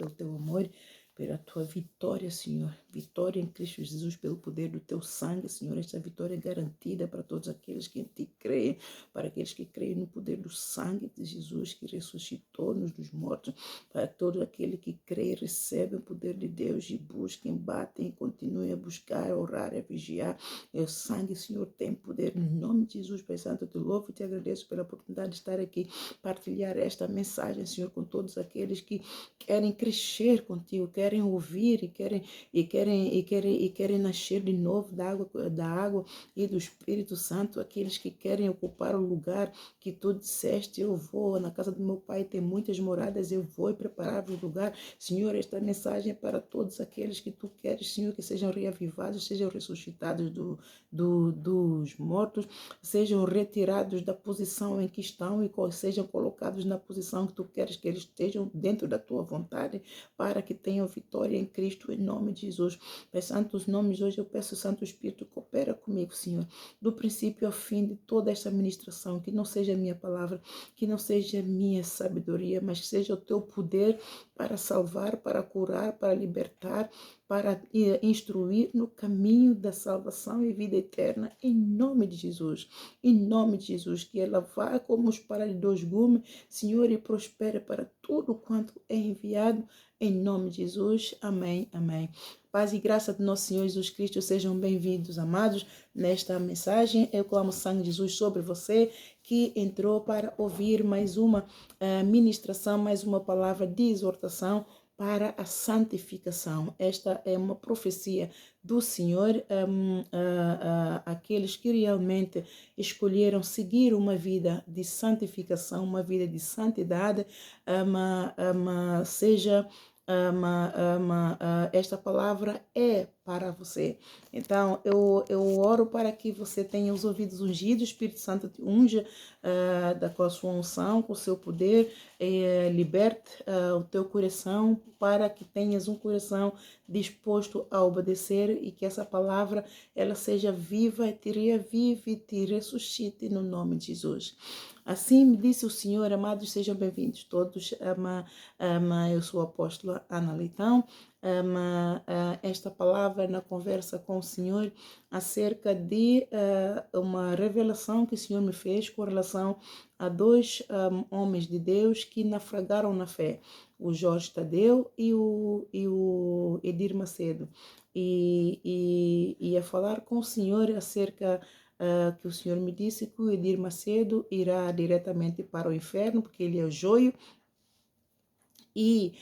pelo teu amor, pela tua vitória, Senhor. Vitória em Cristo Jesus, pelo poder do teu sangue, Senhor. Esta vitória é garantida para todos aqueles que em ti creem, para aqueles que creem no poder do sangue de Jesus, que ressuscitou-nos dos mortos, para todo aquele que crê e recebe o poder de Deus e busquem, batem e continuem a buscar, a orar, a vigiar. O sangue, Senhor, tem poder. No nome de Jesus, Pai Santo, eu te louvo e te agradeço pela oportunidade de estar aqui, partilhar esta mensagem, Senhor, com todos aqueles que querem crescer contigo, querem ouvir e querem nascer de novo da água e do Espírito Santo, aqueles que querem ocupar o lugar que tu disseste, eu vou na casa do meu pai, tem muitas moradas, eu vou preparar o lugar. Senhor, esta mensagem é para todos aqueles que tu queres, Senhor, que sejam reavivados, sejam ressuscitados dos mortos, sejam retirados da posição em que estão e sejam colocados na posição que tu queres que eles estejam, dentro da tua vontade, para que tenham vitória em Cristo, em nome de Jesus. Pai Santo, os nomes hoje eu peço, Santo Espírito, coopera comigo, Senhor, do princípio ao fim de toda esta ministração, que não seja a minha palavra, que não seja a minha sabedoria, mas que seja o teu poder para salvar, para curar, para libertar, para instruir no caminho da salvação e vida eterna, em nome de Jesus. Em nome de Jesus, que ela vá como espada de dois gumes, Senhor, e prospere para tudo quanto é enviado, em nome de Jesus. Amém, amém. Paz e graça do nosso Senhor Jesus Cristo sejam bem-vindos, amados, nesta mensagem. Eu clamo o sangue de Jesus sobre você que entrou para ouvir mais uma ministração, mais uma palavra de exortação para a santificação. Esta é uma profecia do Senhor, aqueles que realmente escolheram seguir uma vida de santificação, uma vida de santidade, seja esta palavra é para você. Então, eu oro para que você tenha os ouvidos ungidos, o Espírito Santo te unja com a sua unção, com o seu poder, liberte o teu coração para que tenhas um coração disposto a obedecer e que essa palavra ela seja viva e te reavive e te ressuscite no nome de Jesus. Assim me disse o Senhor, amados, sejam bem-vindos todos. Eu sou a apóstola Ana Leitão. Esta palavra na conversa com o Senhor acerca de uma revelação que o Senhor me fez com relação a dois homens de Deus que naufragaram na fé, o Jorge Tadeu e o Edir Macedo. E a falar com o Senhor acerca que o Senhor me disse que o Edir Macedo irá diretamente para o inferno, porque ele é o joio, e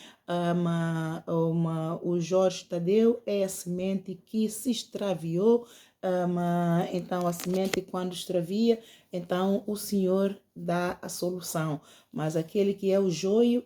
o Jorge Tadeu é a semente que se extraviou. Então a semente quando extravia, então o Senhor dá a solução, mas aquele que é o joio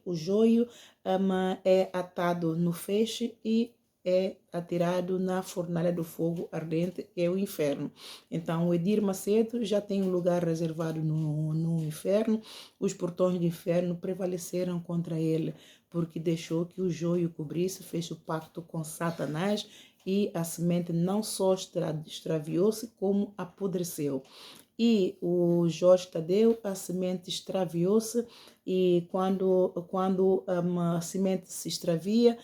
é atado no feixe e é atirado na fornalha do fogo ardente, que é o inferno. Então o Edir Macedo já tem um lugar reservado no inferno. Os portões do inferno prevaleceram contra ele, porque deixou que o joio cobrisse, fez o pacto com Satanás, e a semente não só extraviou-se, como apodreceu. E o Jorge Tadeu, a semente extraviou-se, e quando a semente se extravia,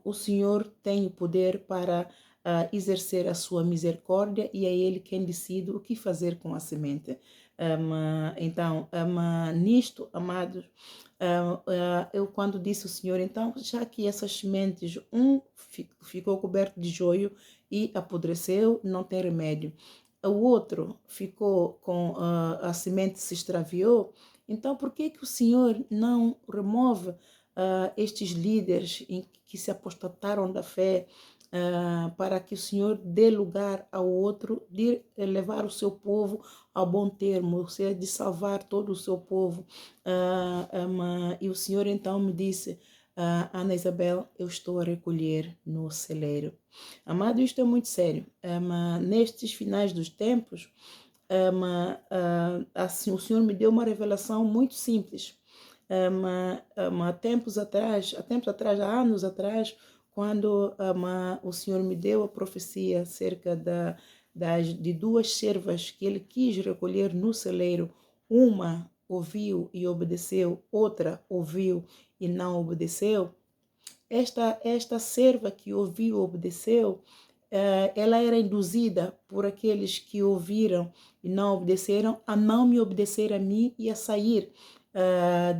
o Senhor tem o poder para exercer a sua misericórdia, e é Ele quem decide o que fazer com a semente. Então, nisto, amados, eu quando disse o Senhor, então, já que essas sementes, ficou coberto de joio e apodreceu, não tem remédio. O outro ficou com a semente se extraviou, então por que o Senhor não remove estes líderes que se apostataram da fé, para que o Senhor dê lugar ao outro de levar o seu povo ao bom termo, ou seja, de salvar todo o seu povo. E o Senhor então me disse, Ana Isabel, eu estou a recolher no celeiro. Amado, isto é muito sério. Nestes finais dos tempos, assim, o Senhor me deu uma revelação muito simples. Há tempos atrás, há anos atrás, quando o Senhor me deu a profecia acerca de duas servas que ele quis recolher no celeiro. Uma ouviu e obedeceu, outra ouviu e não obedeceu. esta serva que ouviu, obedeceu, ela era induzida por aqueles que ouviram e não obedeceram a não me obedecer a mim e a sair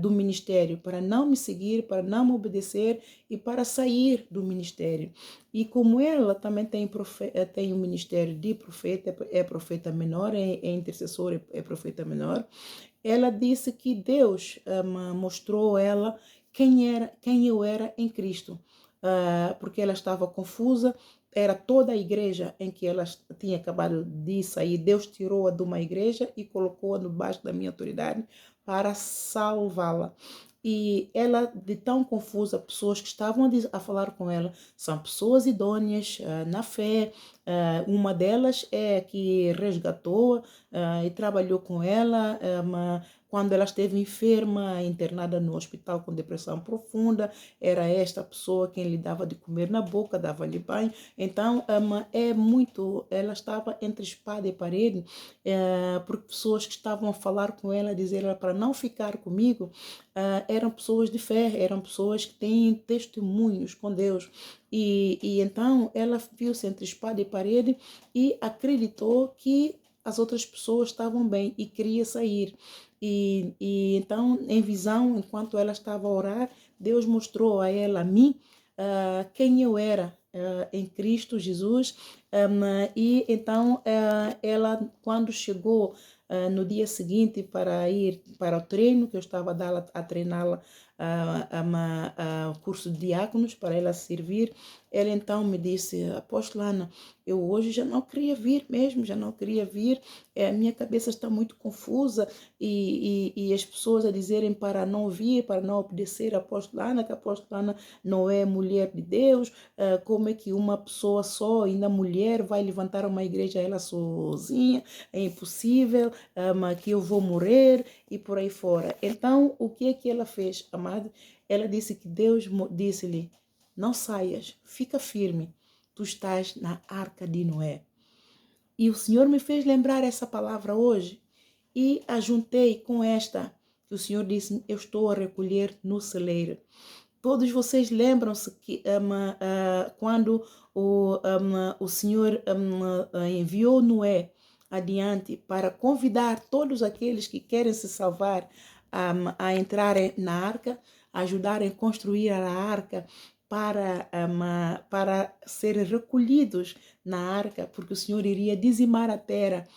do ministério, para não me seguir, para não me obedecer e para sair do ministério. E como ela também tem um ministério de profeta, é profeta menor, é intercessor, é profeta menor, ela disse que Deus mostrou a ela quem eu era em Cristo, porque ela estava confusa. Era toda a igreja em que ela tinha acabado de sair. Deus tirou-a de uma igreja e colocou-a debaixo da minha autoridade para salvá-la. E ela, de tão confusa, pessoas que estavam a falar com ela são pessoas idôneas na fé. Uma delas é que resgatou e trabalhou com ela quando ela esteve enferma, internada no hospital com depressão profunda. Era esta pessoa quem lhe dava de comer na boca, dava-lhe banho. Então, ela estava entre espada e parede, porque pessoas que estavam a falar com ela, dizer ela para não ficar comigo, eram pessoas de fé, eram pessoas que têm testemunhos com Deus. E então ela viu-se entre espada e parede e acreditou que as outras pessoas estavam bem e queria sair. E então, em visão, enquanto ela estava a orar, Deus mostrou a ela, a mim, quem eu era em Cristo Jesus. E então, ela, quando chegou no dia seguinte para ir para o treino, que eu estava a treiná-la o curso de diáconos para ela servir, ela então me disse: apóstola Ana, eu hoje já não queria vir mesmo, já não queria vir, a minha cabeça está muito confusa e as pessoas a dizerem para não vir, para não obedecer a apóstola Ana, que a apóstola Ana não é mulher de Deus, como é que uma pessoa só, ainda mulher, vai levantar uma igreja ela sozinha, é impossível, que eu vou morrer e por aí fora. Então, o que é que ela fez, amado? Ela disse que Deus disse-lhe: não saias, fica firme, tu estás na arca de Noé. E o Senhor me fez lembrar essa palavra hoje e a juntei com esta, que o Senhor disse: eu estou a recolher no celeiro. Todos vocês lembram-se que quando o Senhor enviou Noé adiante para convidar todos aqueles que querem se salvar a entrarem na arca, a ajudarem a construir a arca para serem recolhidos na arca, porque o Senhor iria dizimar a terra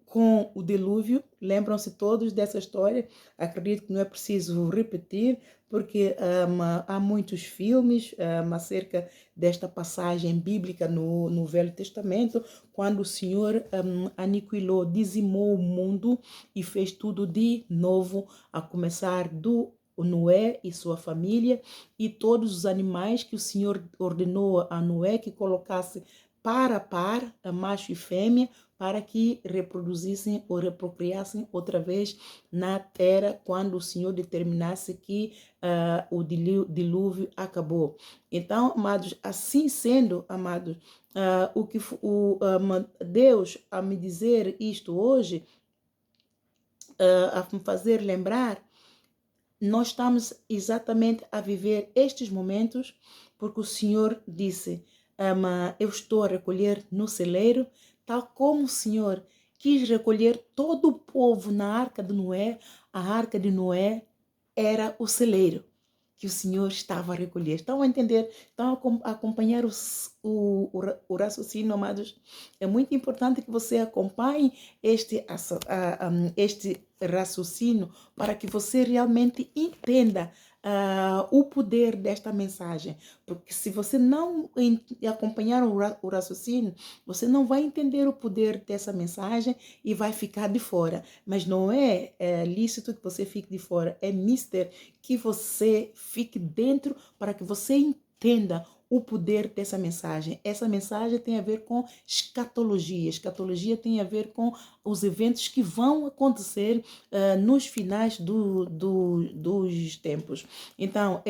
com o dilúvio. Lembram-se todos dessa história? Acredito que não é preciso repetir, porque há muitos filmes acerca desta passagem bíblica no Velho Testamento, quando o Senhor aniquilou, dizimou o mundo e fez tudo de novo, a começar do Noé e sua família e todos os animais que o Senhor ordenou a Noé que colocasse par a par, a macho e fêmea, para que reproduzissem ou reprocriassem outra vez na terra quando o Senhor determinasse que o dilúvio acabou. Então, amados, assim sendo, amados, Deus, a me dizer isto hoje, a me fazer lembrar, nós estamos exatamente a viver estes momentos porque o Senhor disse: eu estou a recolher no celeiro, tal como o Senhor quis recolher todo o povo na arca de Noé. A arca de Noé era o celeiro que o Senhor estava a recolher. Estão a entender? Estão a acompanhar o raciocínio, amados? É muito importante que você acompanhe este raciocínio para que você realmente entenda o poder desta mensagem. Porque se você não acompanhar o raciocínio, você não vai entender o poder dessa mensagem e vai ficar de fora. Mas não é lícito que você fique de fora, é mister que você fique dentro para que você entenda o poder dessa mensagem. Essa mensagem tem a ver com escatologia. Escatologia tem a ver com os eventos que vão acontecer nos finais dos tempos. Então,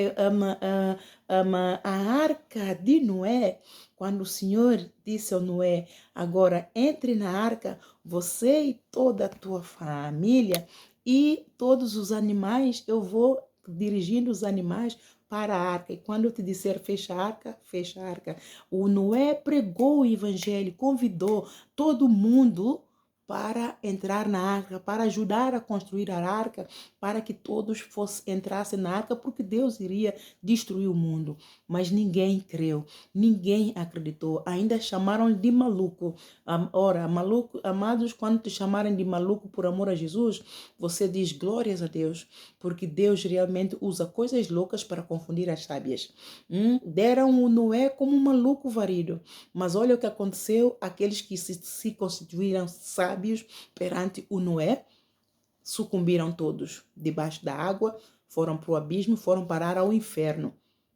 a arca de Noé, quando o Senhor disse ao Noé: agora entre na arca, você e toda a tua família e todos os animais, eu vou dirigindo os animais para a arca. E quando eu te disser fecha a arca, fecha a arca. O Noé pregou o evangelho, convidou todo mundo para entrar na arca, para ajudar a construir a arca, para que todos entrassem na arca, porque Deus iria destruir o mundo. Mas ninguém creu, ninguém acreditou, ainda chamaram de maluco. Ora, maluco, amados, quando te chamarem de maluco por amor a Jesus, você diz glórias a Deus, porque Deus realmente usa coisas loucas para confundir as sábias. Deram o Noé como um maluco varido, mas olha o que aconteceu, aqueles que se constituíram sábios perante o Noé, sucumbiram todos debaixo da água, foram para o abismo, foram parar ao inferno.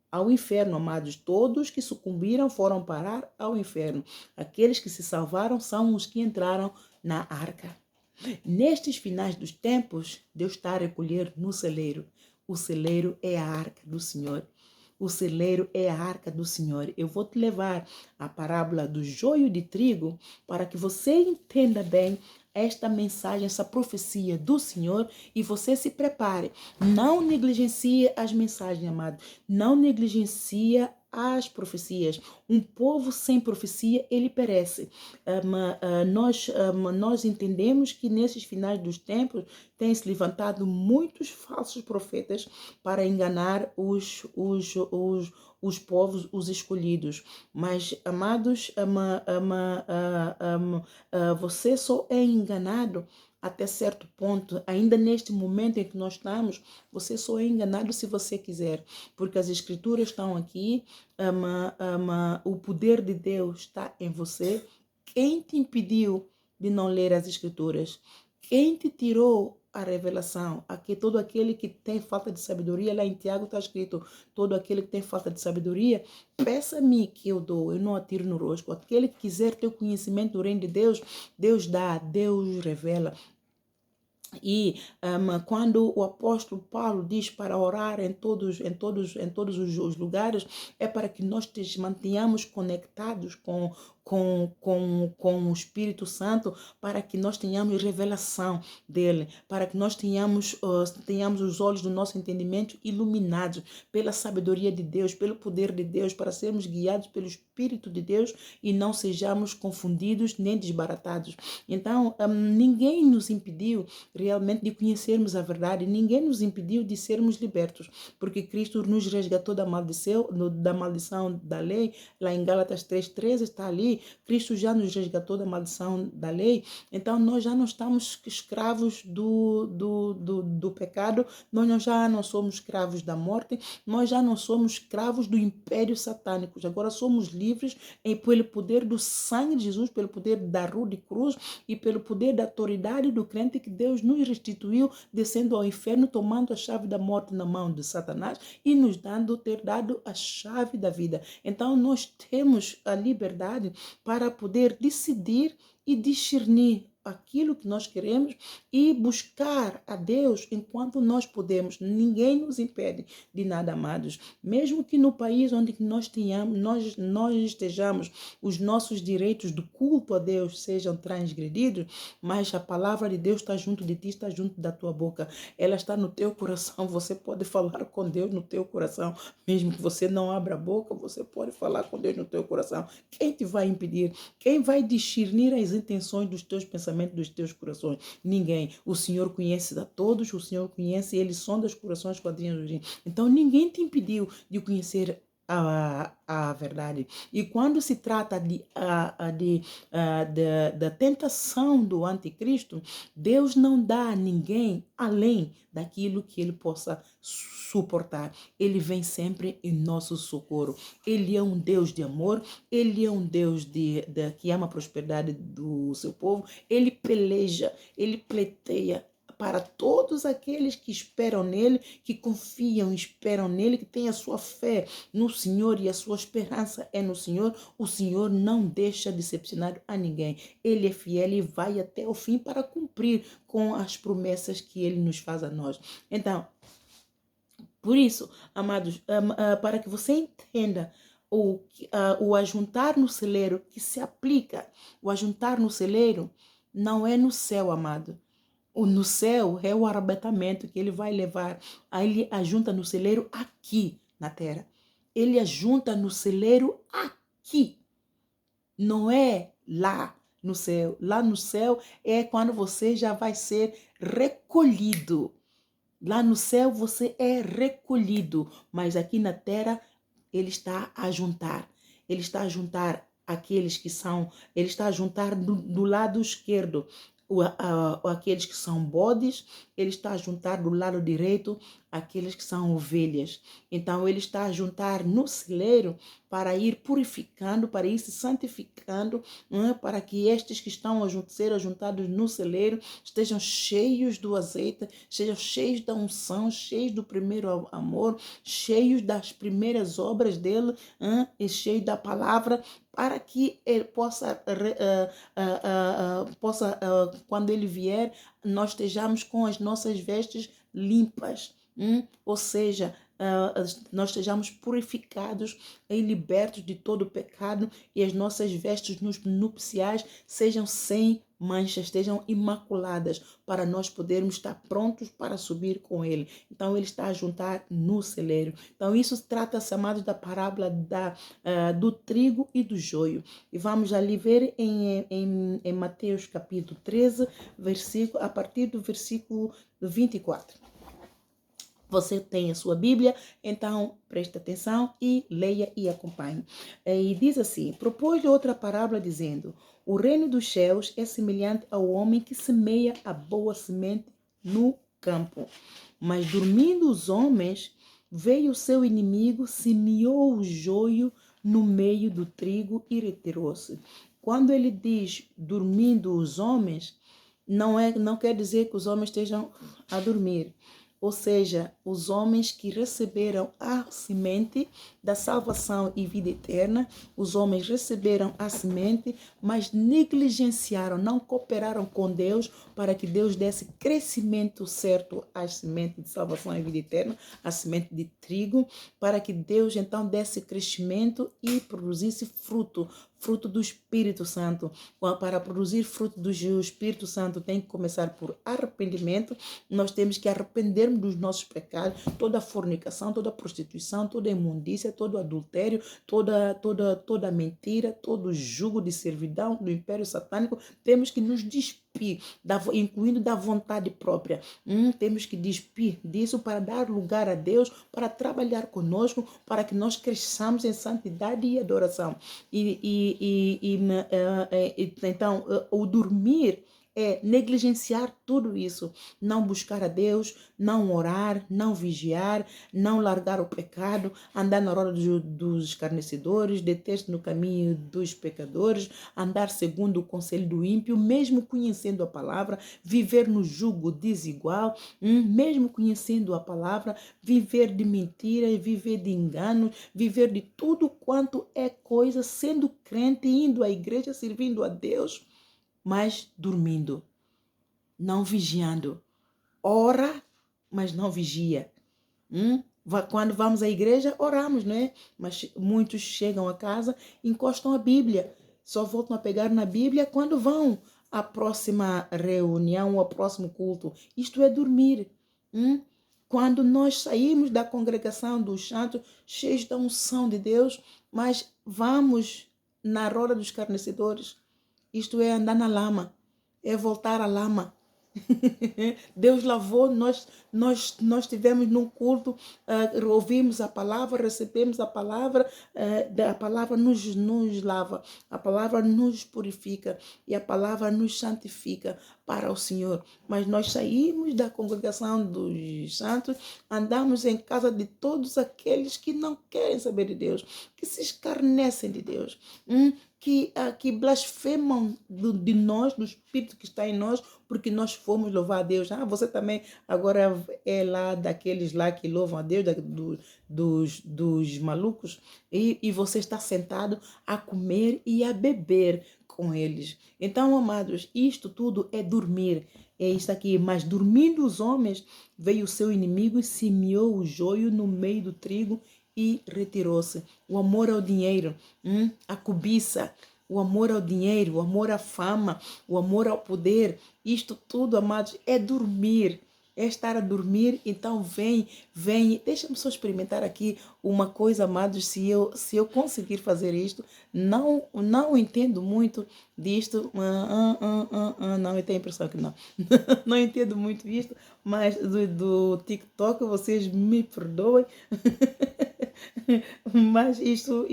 Ao inferno, amados, todos que sucumbiram foram parar ao inferno. Aqueles que se salvaram são os que entraram na arca. Nestes finais dos tempos, Deus está a recolher no celeiro. O celeiro é a arca do Senhor. O celeiro é a arca do Senhor. Eu vou te levar a parábola do joio de trigo para que você entenda bem esta mensagem, essa profecia do Senhor e você se prepare. Não negligencie as mensagens, amado. Não negligencie as profecias. Um povo sem profecia, ele perece. Nós entendemos que nesses finais dos tempos tem se levantado muitos falsos profetas para enganar os povos, os escolhidos. Mas, amados, você só é enganado até certo ponto, ainda neste momento em que nós estamos, você só é enganado se você quiser, porque as escrituras estão aqui, o poder de Deus está em você. Quem te impediu de não ler as escrituras? Quem te tirou a revelação? Aqui, todo aquele que tem falta de sabedoria, lá em Tiago está escrito, todo aquele que tem falta de sabedoria, peça-me que eu dou, eu não atiro no rosto. Aquele que quiser ter o conhecimento do reino de Deus, Deus dá, Deus revela. E quando o apóstolo Paulo diz para orar em todos os lugares, é para que nós mantenhamos conectados com o Espírito Santo, para que nós tenhamos revelação dele, para que nós tenhamos os olhos do nosso entendimento iluminados pela sabedoria de Deus, pelo poder de Deus, para sermos guiados pelo Espírito de Deus e não sejamos confundidos nem desbaratados. Então, ninguém nos impediu realmente de conhecermos a verdade, ninguém nos impediu de sermos libertos, porque Cristo nos resgatou da maldição da lei. Lá em Gálatas 3:13 está ali, Cristo já nos resgatou da maldição da lei. Então nós já não estamos escravos do pecado, nós já não somos escravos da morte, nós já não somos escravos do império satânico, agora somos livres pelo poder do sangue de Jesus, pelo poder da rua de cruz e pelo poder da autoridade do crente que Deus nos restituiu, descendo ao inferno, tomando a chave da morte na mão de Satanás e nos ter dado a chave da vida. Então nós temos a liberdade para poder decidir e discernir aquilo que nós queremos e buscar a Deus enquanto nós podemos. Ninguém nos impede de nada, amados. Mesmo que no país onde nós estejamos, os nossos direitos do culto a Deus sejam transgredidos, mas a palavra de Deus está junto de ti, está junto da tua boca. Ela está no teu coração. Você pode falar com Deus no teu coração. Mesmo que você não abra a boca, você pode falar com Deus no teu coração. Quem te vai impedir? Quem vai discernir as intenções dos teus pensamentos, dos teus corações? Ninguém. O Senhor conhece a todos, o Senhor conhece, Ele sonda os corações, quadrinhos. Então ninguém te impediu de conhecer a verdade. E quando se trata da tentação do anticristo, Deus não dá a ninguém além daquilo que ele possa suportar. Ele vem sempre em nosso socorro. Ele é um Deus de amor, ele é um Deus que ama a prosperidade do seu povo, ele peleja, ele pleiteia para todos aqueles que esperam nele, que confiam, esperam nele, que têm a sua fé no Senhor e a sua esperança é no Senhor. O Senhor não deixa decepcionar a ninguém. Ele é fiel e vai até o fim para cumprir com as promessas que ele nos faz a nós. Então, por isso, amados, para que você entenda o ajuntar no celeiro que se aplica, o ajuntar no celeiro não é no céu, amado. No céu é o arrebatamento que ele vai levar. Aí ele ajunta no celeiro aqui na terra. Ele ajunta no celeiro aqui. Não é lá no céu. Lá no céu é quando você já vai ser recolhido. Lá no céu você é recolhido, mas aqui na terra ele está a juntar. Ele está a juntar aqueles que são, ele está a juntar do lado esquerdo aqueles que são bodes, ele está a juntar do lado direito aqueles que são ovelhas. Então ele está a juntar no celeiro para ir purificando, para ir se santificando, para que estes que estão a ser ajuntados no celeiro estejam cheios do azeite, sejam cheios da unção, cheios do primeiro amor, cheios das primeiras obras dele, e cheios da palavra, para que ele possa, quando ele vier, nós estejamos com as nossas vestes limpas. Ou seja, nós estejamos purificados e libertos de todo o pecado, e as nossas vestes nupciais sejam sem manchas, estejam imaculadas, para nós podermos estar prontos para subir com ele. Então ele está a juntar no celeiro. Então isso trata-se, amados, da parábola do trigo e do joio. E vamos ali ver em Mateus capítulo 13, a partir do versículo 24. Você tem a sua Bíblia, então preste atenção e leia e acompanhe. E diz assim: propôs-lhe outra parábola dizendo: o reino dos céus é semelhante ao homem que semeia a boa semente no campo. Mas dormindo os homens, veio o seu inimigo, semeou o joio no meio do trigo e retirou-se. Quando ele diz dormindo os homens, não quer dizer que os homens estejam a dormir. Ou seja, os homens que receberam a semente da salvação e vida eterna, os homens receberam a semente, mas negligenciaram, não cooperaram com Deus para que Deus desse crescimento certo à semente de salvação e vida eterna, à semente de trigo, para que Deus então desse crescimento e produzisse fruto do Espírito Santo. Para produzir fruto do Espírito Santo tem que começar por arrependimento. Nós temos que arrependermos dos nossos pecados, toda fornicação, toda prostituição, toda imundícia, todo adultério, toda mentira, todo jugo de servidão do império satânico. Temos que nos despir, incluindo da vontade própria. Temos que despir disso para dar lugar a Deus, para trabalhar conosco, para que nós cresçamos em santidade e adoração. Então, o dormir é negligenciar tudo isso, não buscar a Deus, não orar, não vigiar, não largar o pecado, andar na roda dos escarnecedores, deter-se no caminho dos pecadores, andar segundo o conselho do ímpio, mesmo conhecendo a palavra, viver no jugo desigual, mesmo conhecendo a palavra, viver de mentiras, viver de engano, viver de tudo quanto é coisa, sendo crente, indo à igreja, servindo a Deus, mas dormindo, não vigiando. Ora, mas não vigia. Quando vamos à igreja, oramos, não é? Mas muitos chegam a casa, encostam a Bíblia, só voltam a pegar na Bíblia quando vão à próxima reunião, ao próximo culto. Isto é dormir. Quando nós saímos da congregação dos santos, cheios da unção de Deus, mas vamos na roda dos escarnecedores. Isto é andar na lama, é voltar à lama. Deus lavou, nós estivemos num culto, ouvimos a palavra, recebemos a palavra nos lava, a palavra nos purifica e a palavra nos santifica para o Senhor. Mas nós saímos da congregação dos santos, andamos em casa de todos aqueles que não querem saber de Deus, que se escarnecem de Deus, que blasfemam de nós, do Espírito que está em nós, porque nós fomos louvar a Deus. Você também agora é lá daqueles lá que louvam a Deus, dos malucos, e você está sentado a comer e a beber com eles. Então, amados, isto tudo é dormir. É isso aqui. Mas dormindo os homens, veio o seu inimigo e semeou o joio no meio do trigo e retirou-se. O amor ao dinheiro, a cobiça, o amor ao dinheiro, o amor à fama, o amor ao poder, isto tudo, amados, é dormir. é estar a dormir, então vem. Deixa-me só experimentar aqui uma coisa, amados, se eu conseguir fazer isto, não entendo muito disto, não, eu tenho a impressão que não, não entendo muito isto, mas do TikTok, vocês me perdoem, mas isto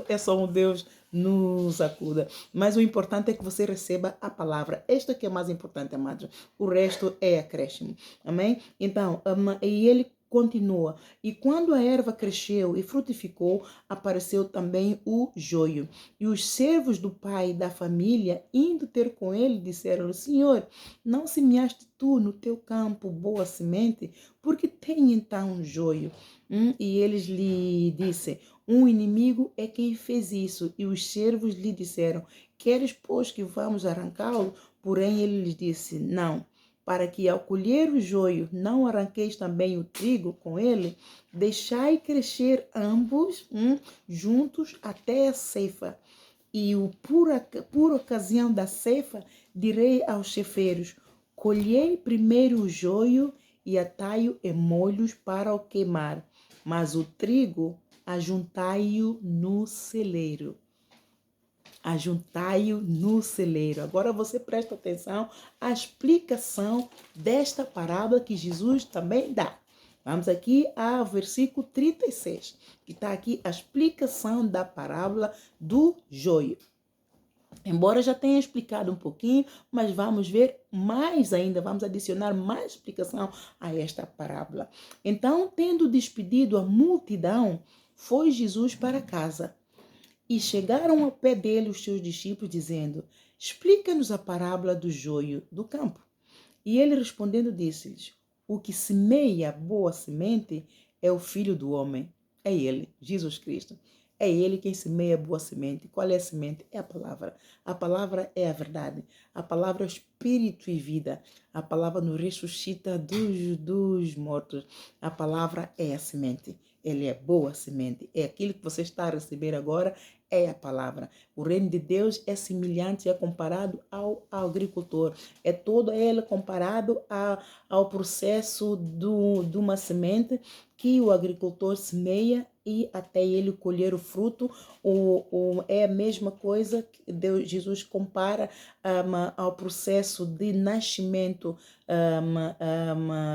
é só um Deus nos acuda. Mas o importante é que você receba a palavra. Isto é que é mais importante, amados. O resto é acréscimo. Amém? Então, e ele continua. E quando a erva cresceu e frutificou, apareceu também o joio. E os servos do pai da família, indo ter com ele, disseram: Senhor, não semeaste tu no teu campo boa semente? Porque tem então joio? E eles lhe disse: um inimigo é quem fez isso. E os servos lhe disseram: queres, pois, que vamos arrancá-lo? Porém, ele lhes disse: não, para que ao colher o joio não arranqueis também o trigo com ele, deixai crescer ambos juntos até a ceifa. E por ocasião da ceifa, direi aos cefeiros: colhei primeiro o joio e atai-o em molhos para o queimar, mas o trigo ajuntai-o no celeiro. Ajuntai-o no celeiro. Agora você presta atenção à explicação desta parábola que Jesus também dá. Vamos aqui ao versículo 36, que está aqui a explicação da parábola do joio. Embora já tenha explicado um pouquinho, mas vamos ver mais ainda, vamos adicionar mais explicação a esta parábola. Então, tendo despedido a multidão, foi Jesus para casa. E chegaram ao pé dele os seus discípulos, dizendo: explica-nos a parábola do joio do campo. E ele respondendo disse-lhes: o que semeia boa semente é o Filho do Homem. É ele, Jesus Cristo. É ele quem semeia boa semente. Qual é a semente? É a palavra. A palavra é a verdade. A palavra é o espírito e vida. A palavra nos ressuscita dos mortos. A palavra é a semente. Ele é boa semente. É aquilo que você está a receber agora, é a palavra. O reino de Deus é semelhante, é comparado ao agricultor. É todo ele comparado ao processo de uma semente que o agricultor semeia e até ele colher o fruto. É a mesma coisa que Jesus compara ao processo de nascimento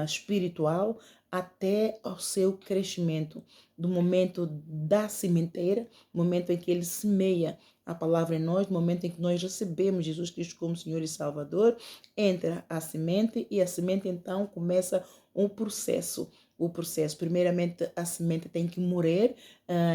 espiritual até ao seu crescimento, do momento da sementeira, momento em que ele semeia a palavra em nós, no momento em que nós recebemos Jesus Cristo como Senhor e Salvador, entra a semente e a semente então começa um processo. O processo, primeiramente a semente tem que morrer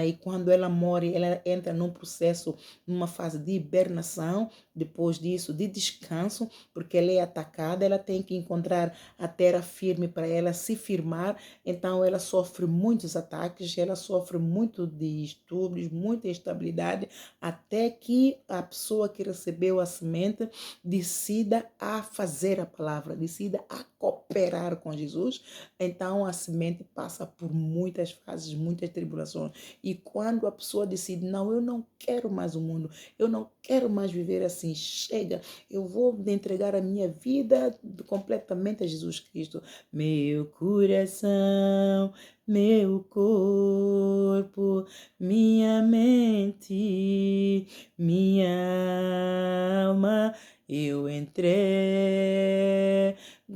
e quando ela morre, ela entra num processo, numa fase de hibernação, depois disso de descanso, porque ela é atacada, ela tem que encontrar a terra firme para ela se firmar, então ela sofre muitos ataques, ela sofre muito distúrbios, muita instabilidade, até que a pessoa que recebeu a semente decida a fazer a palavra, decida a cooperar com Jesus. Então a semente passa por muitas fases, muitas tribulações. E quando a pessoa decide: não, eu não quero mais o mundo, eu não quero mais viver assim, chega, eu vou entregar a minha vida completamente a Jesus Cristo. Meu coração, meu corpo, minha mente, minha alma, eu entrego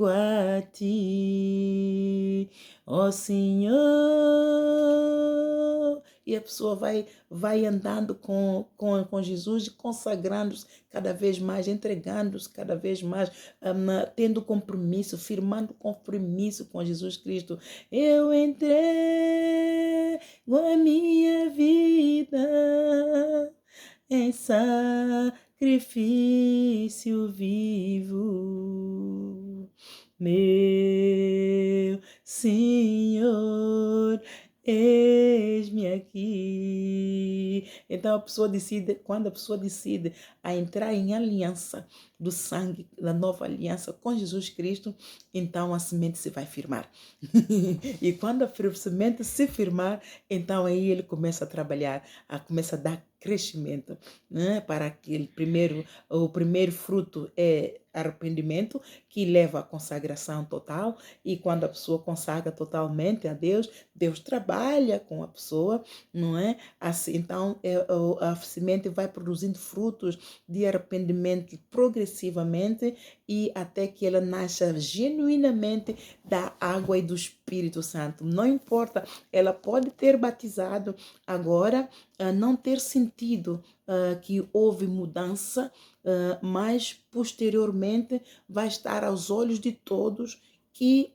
a ti, ó Senhor. E a pessoa vai andando com Jesus e consagrando-se cada vez mais, entregando-se cada vez mais, tendo compromisso, firmando compromisso com Jesus Cristo. Eu entrego a minha vida em sacrifício vivo, meu Senhor, eis-me aqui. Então a pessoa decide, quando a pessoa decide a entrar em aliança do sangue, da nova aliança com Jesus Cristo, então a semente se vai firmar. E quando a semente se firmar, então aí ele começa a trabalhar, começa a dar crescimento, né? Para aquele o primeiro fruto é arrependimento, que leva à consagração total, e quando a pessoa consagra totalmente a Deus, Deus trabalha com a pessoa, não é? Assim, então, a semente vai produzindo frutos de arrependimento progressivamente e até que ela nasça genuinamente da água e do Espírito Santo. Não importa, ela pode ter batizado agora, não ter sentido que houve mudança, mas posteriormente vai estar aos olhos de todos que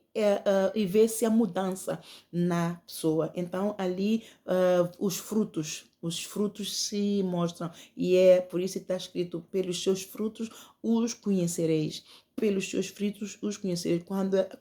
e vê-se a mudança na pessoa. Então ali os frutos se mostram, e é por isso que está escrito: pelos seus frutos os conhecereis. Pelos seus frutos os conhecereis.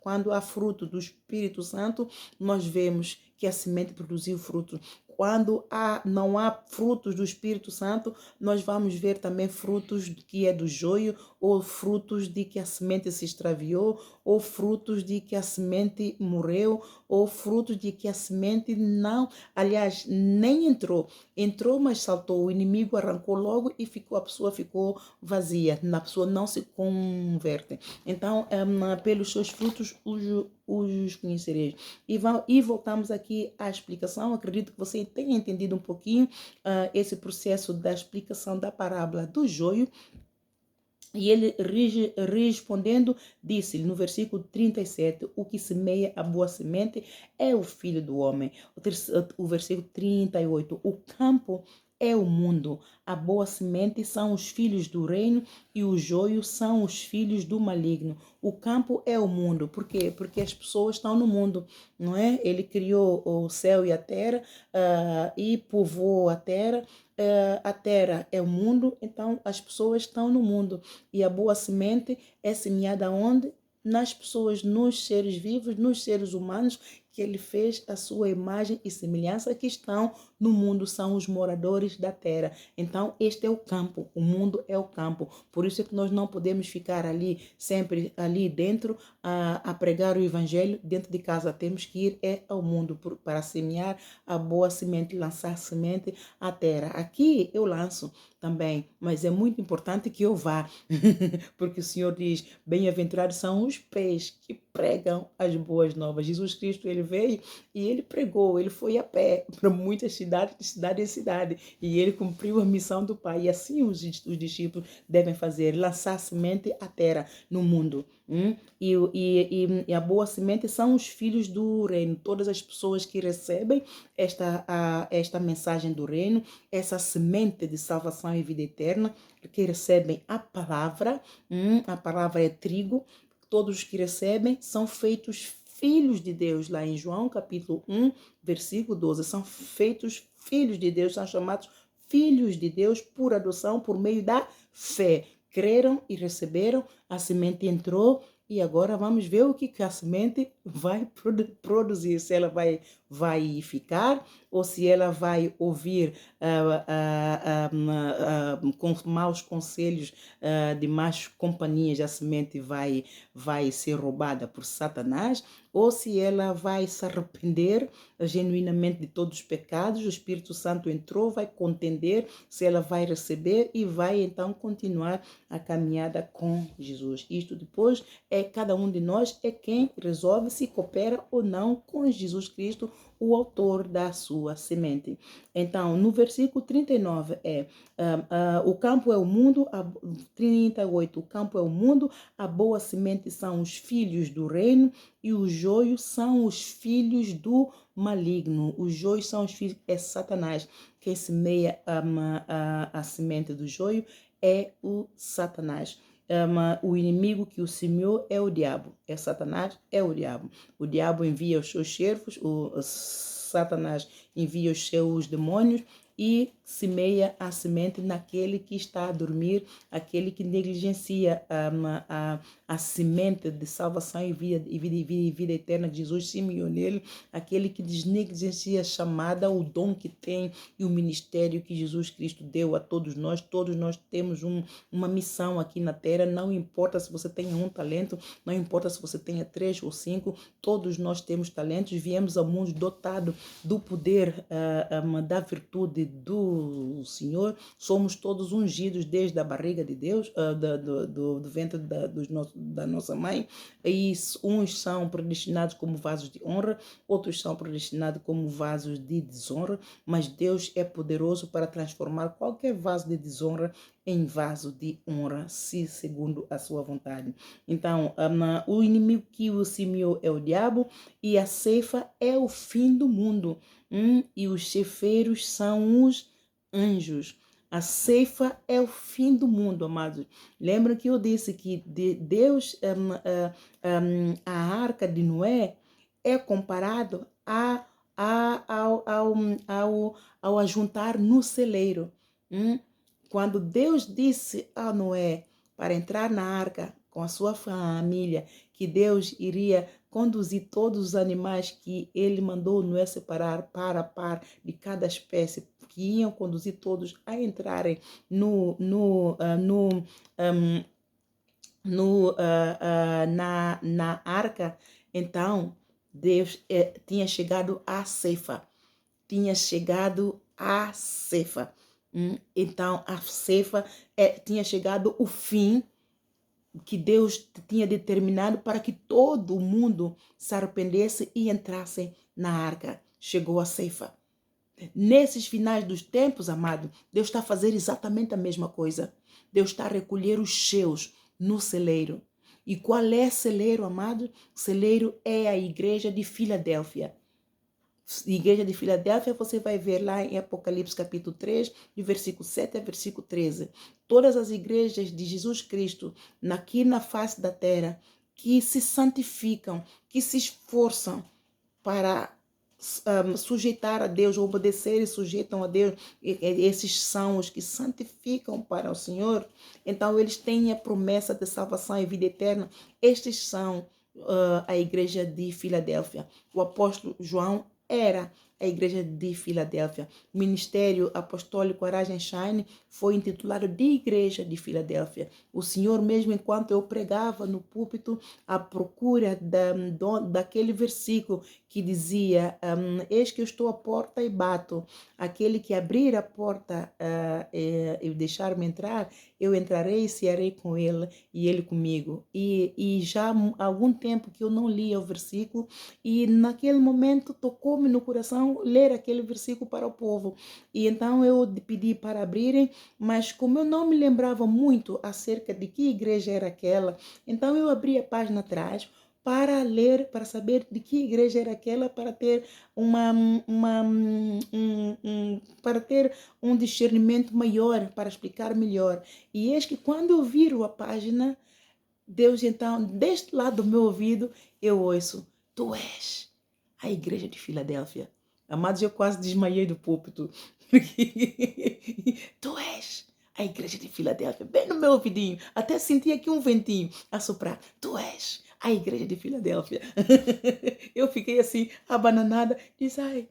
Quando há fruto do Espírito Santo, nós vemos que a semente produziu fruto. Quando não há frutos do Espírito Santo, nós vamos ver também frutos que é do joio, ou frutos de que a semente se extraviou, ou frutos de que a semente morreu, ou frutos de que a semente não, aliás, nem entrou. Entrou, mas saltou. O inimigo arrancou logo e a pessoa ficou vazia. A pessoa não se converte. Então, pelos seus frutos os conhecereis. E voltamos aqui à explicação. Acredito que você tenha entendido um pouquinho esse processo da explicação da parábola do joio. E ele respondendo, disse-lhe no versículo 37, o que semeia a boa semente é o filho do homem. O versículo 38, o campo é o mundo, a boa semente são os filhos do reino e o joio são os filhos do maligno. O campo é o mundo. Por quê? Porque as pessoas estão no mundo, não é? Ele criou o céu e a terra e povoou a terra. A terra é o mundo, então as pessoas estão no mundo. E a boa semente é semeada onde? Nas pessoas, nos seres vivos, nos seres humanos que ele fez a sua imagem e semelhança, que estão no mundo, são os moradores da terra. Então, este é o campo, o mundo é o campo. Por isso é que nós não podemos ficar ali, sempre ali dentro, a pregar o evangelho dentro de casa. Temos que ir ao mundo para semear a boa semente, lançar semente à terra. Aqui eu lanço também, mas é muito importante que eu vá, porque o Senhor diz: bem-aventurados são os pés que pregam as boas novas. Jesus Cristo, ele veio e ele pregou, ele foi a pé para muitas cidades, de cidade em cidade, e ele cumpriu a missão do Pai. E assim os discípulos devem fazer: lançar semente à terra, no mundo. E a boa semente são os filhos do reino. Todas as pessoas que recebem esta mensagem do reino, essa semente de salvação e vida eterna, que recebem a palavra é trigo. Todos os que recebem são feitos filhos de Deus. Lá em João capítulo 1, versículo 12, são feitos filhos de Deus, são chamados filhos de Deus por adoção, por meio da fé. Creram e receberam, a semente entrou, e agora vamos ver o que a semente vai produzir. Se ela vai ficar, ou se ela vai ouvir com maus conselhos de más companhias, a semente vai ser roubada por Satanás, ou se ela vai se arrepender genuinamente de todos os pecados. O Espírito Santo entrou, vai contender se ela vai receber e vai então continuar a caminhada com Jesus. Isto depois cada um de nós é quem resolve se coopera ou não com Jesus Cristo, o autor da sua semente. Então, no versículo 39 o campo é o mundo, 38, o campo é o mundo, a boa semente são os filhos do reino e o joio são os filhos do maligno. Os joios são os filhos, é Satanás. Quem semeia a semente do joio é o Satanás. O inimigo que o semeou é o diabo, é Satanás, é o diabo. O diabo envia os seus servos, o Satanás envia os seus demônios e semeia a semente naquele que está a dormir, aquele que negligencia a semente de salvação e vida eterna que Jesus semeou nele, aquele que negligencia a chamada, o dom que tem e o ministério que Jesus Cristo deu a todos nós. Todos nós temos uma missão aqui na terra, não importa se você tenha um talento, não importa se você tenha 3 ou 5, todos nós temos talentos, viemos ao mundo dotado do poder, da virtude do Senhor, somos todos ungidos desde a barriga de Deus, do ventre da nossa mãe, e uns são predestinados como vasos de honra, outros são predestinados como vasos de desonra, mas Deus é poderoso para transformar qualquer vaso de desonra em vaso de honra, se segundo a sua vontade. Então, o inimigo que o semeou é o diabo, e a ceifa é o fim do mundo. E os ceifeiros são os anjos. A ceifa é o fim do mundo, amados. Lembra que eu disse que Deus, a arca de Noé, é comparado ao ajuntar no celeiro. Quando Deus disse a Noé para entrar na arca com a sua família, que Deus iria conduzir todos os animais que ele mandou Noé separar par a par de cada espécie, que iam conduzir todos a entrarem na arca. Então, Deus tinha chegado à ceifa. Tinha chegado à ceifa. Então, a ceifa tinha chegado o fim que Deus tinha determinado para que todo mundo se arrependesse e entrasse na arca. Chegou a ceifa. Nesses finais dos tempos, amado, Deus está a fazer exatamente a mesma coisa. Deus está a recolher os seus no celeiro. E qual é celeiro, amado? Celeiro é a igreja de Filadélfia. Igreja de Filadélfia, você vai ver lá em Apocalipse capítulo 3, de versículo 7 a versículo 13. Todas as igrejas de Jesus Cristo, aqui na face da terra, que se santificam, que se esforçam para sujeitar a Deus, obedecer e sujeitam a Deus, esses são os que santificam para o Senhor. Então eles têm a promessa de salvação e vida eterna. Estes são a igreja de Filadélfia. O apóstolo João era a igreja de Filadélfia. O ministério apostólico Aragem Shine foi intitulado de Igreja de Filadélfia. O Senhor, mesmo enquanto eu pregava no púlpito, à procura daquele versículo que dizia: eis que eu estou à porta e bato. Aquele que abrir a porta e deixar-me entrar, eu entrarei e cearei com ele e ele comigo. E já há algum tempo que eu não lia o versículo, e naquele momento tocou-me no coração ler aquele versículo para o povo. E então eu pedi para abrirem, mas como eu não me lembrava muito acerca de que igreja era aquela, então eu abri a página atrás para ler, para saber de que igreja era aquela, para ter para ter um discernimento maior, para explicar melhor. E eis que quando eu viro a página, Deus então, deste lado do meu ouvido, eu ouço: tu és a igreja de Filadélfia. Amados, eu quase desmaiei do púlpito. Tu és a igreja de Filadélfia. Bem no meu ouvidinho. Até senti aqui um ventinho a soprar. Tu és a igreja de Filadélfia. Eu fiquei assim, abananada. Disse: ai.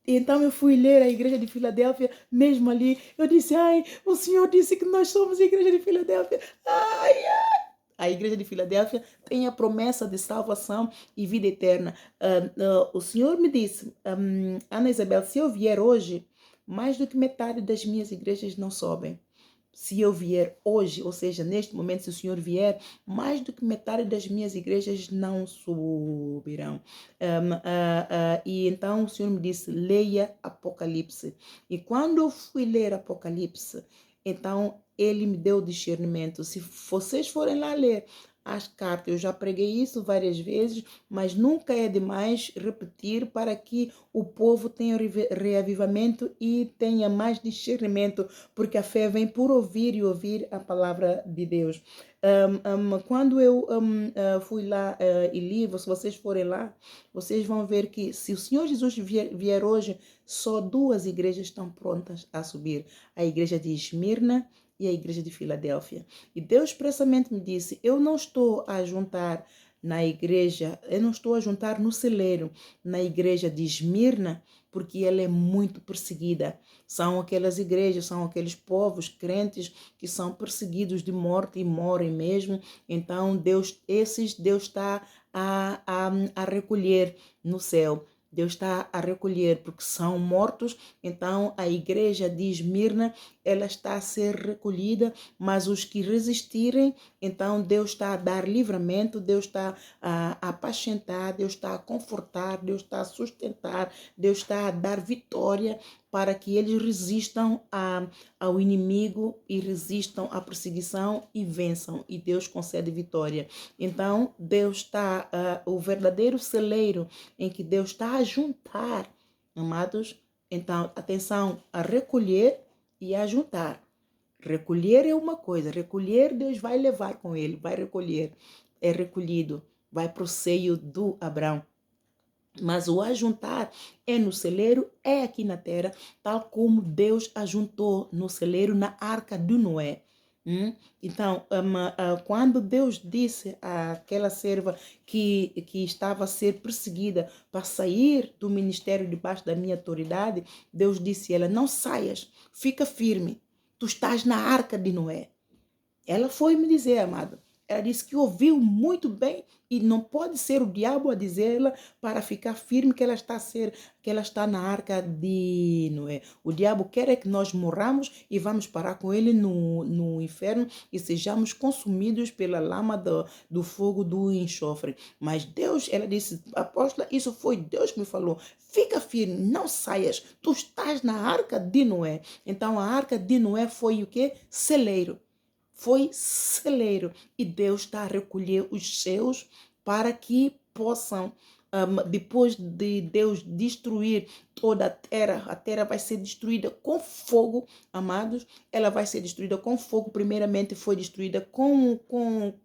Então eu fui ler a igreja de Filadélfia, mesmo ali. Eu disse: ai, o Senhor disse que nós somos a igreja de Filadélfia. Ai, ai. A igreja de Filadélfia tem a promessa de salvação e vida eterna. O Senhor me disse: Ana Isabel, se eu vier hoje, mais do que metade das minhas igrejas não sobem. Se eu vier hoje, ou seja, neste momento, se o Senhor vier, mais do que metade das minhas igrejas não subirão. E então o Senhor me disse: leia Apocalipse. E quando eu fui ler Apocalipse, então ele me deu o discernimento. Se vocês forem lá ler as cartas, eu já preguei isso várias vezes, mas nunca é demais repetir para que o povo tenha reavivamento e tenha mais discernimento, porque a fé vem por ouvir e ouvir a palavra de Deus. Quando eu fui lá e li, se vocês forem lá, vocês vão ver que se o Senhor Jesus vier hoje, só duas igrejas estão prontas a subir: a igreja de Esmirna e a igreja de Filadélfia. E Deus expressamente me disse: eu não estou a juntar na igreja, eu não estou a juntar no celeiro, na igreja de Esmirna, porque ela é muito perseguida. São aquelas igrejas, são aqueles povos crentes que são perseguidos de morte e morrem mesmo. Então Deus está a recolher no céu. Deus está a recolher, porque são mortos. Então a igreja de Esmirna, ela está a ser recolhida, mas os que resistirem, então Deus está a dar livramento, Deus está a apacentar, Deus está a confortar, Deus está a sustentar, Deus está a dar vitória para que eles resistam ao inimigo e resistam à perseguição e vençam. E Deus concede vitória. Então, Deus está, o verdadeiro celeiro em que Deus está a juntar, amados. Então, atenção, a recolher e a juntar. Recolher é uma coisa, recolher Deus vai levar com ele, vai recolher, é recolhido, vai para o seio do Abraão. Mas o ajuntar é no celeiro, é aqui na terra, tal como Deus ajuntou no celeiro na arca de Noé. Então, quando Deus disse àquela serva que estava a ser perseguida para sair do ministério debaixo da minha autoridade, Deus disse a ela: não saias, fica firme, tu estás na arca de Noé. Ela foi me dizer, amada. Ela disse que ouviu muito bem e não pode ser o diabo a dizê-la para ficar firme que ela está na arca de Noé. O diabo quer é que nós morramos e vamos parar com ele no inferno e sejamos consumidos pela lama do fogo do enxofre. Mas Deus, ela disse, apóstola, isso foi Deus que me falou. Fica firme, não saias. Tu estás na arca de Noé. Então a arca de Noé foi o quê? Celeiro. Foi celeiro e Deus está a recolher os seus para que possam, depois de Deus destruir toda a terra vai ser destruída com fogo, amados. Ela vai ser destruída com fogo. Primeiramente foi destruída com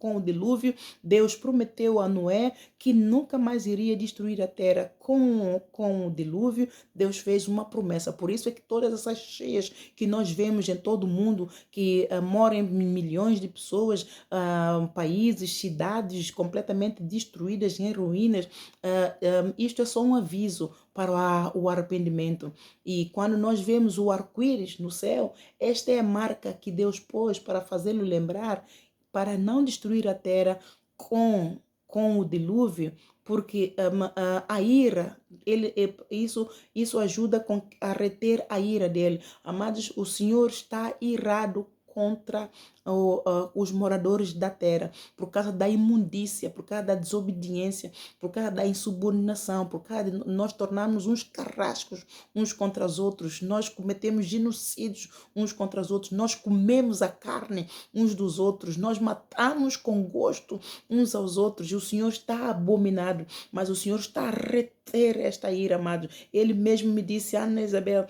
o dilúvio. Deus prometeu a Noé que nunca mais iria destruir a terra com o dilúvio. Deus fez uma promessa. Por isso é que todas essas cheias que nós vemos em todo o mundo, que moram milhões de pessoas, países, cidades completamente destruídas em ruínas, isto é só um aviso para o arrependimento. E quando nós vemos o arco-íris no céu, esta é a marca que Deus pôs para fazê-lo lembrar, para não destruir a terra com o dilúvio, porque a ira, isso ajuda a reter a ira dele. Amados, o Senhor está irado contra os moradores da terra, por causa da imundícia, por causa da desobediência, por causa da insubordinação, por causa de nós tornarmos uns carrascos uns contra os outros, nós cometemos genocídios uns contra os outros, nós comemos a carne uns dos outros, nós matamos com gosto uns aos outros, e o Senhor está abominado, mas o Senhor está a reter esta ira, amado. Ele mesmo me disse, Ana Isabel,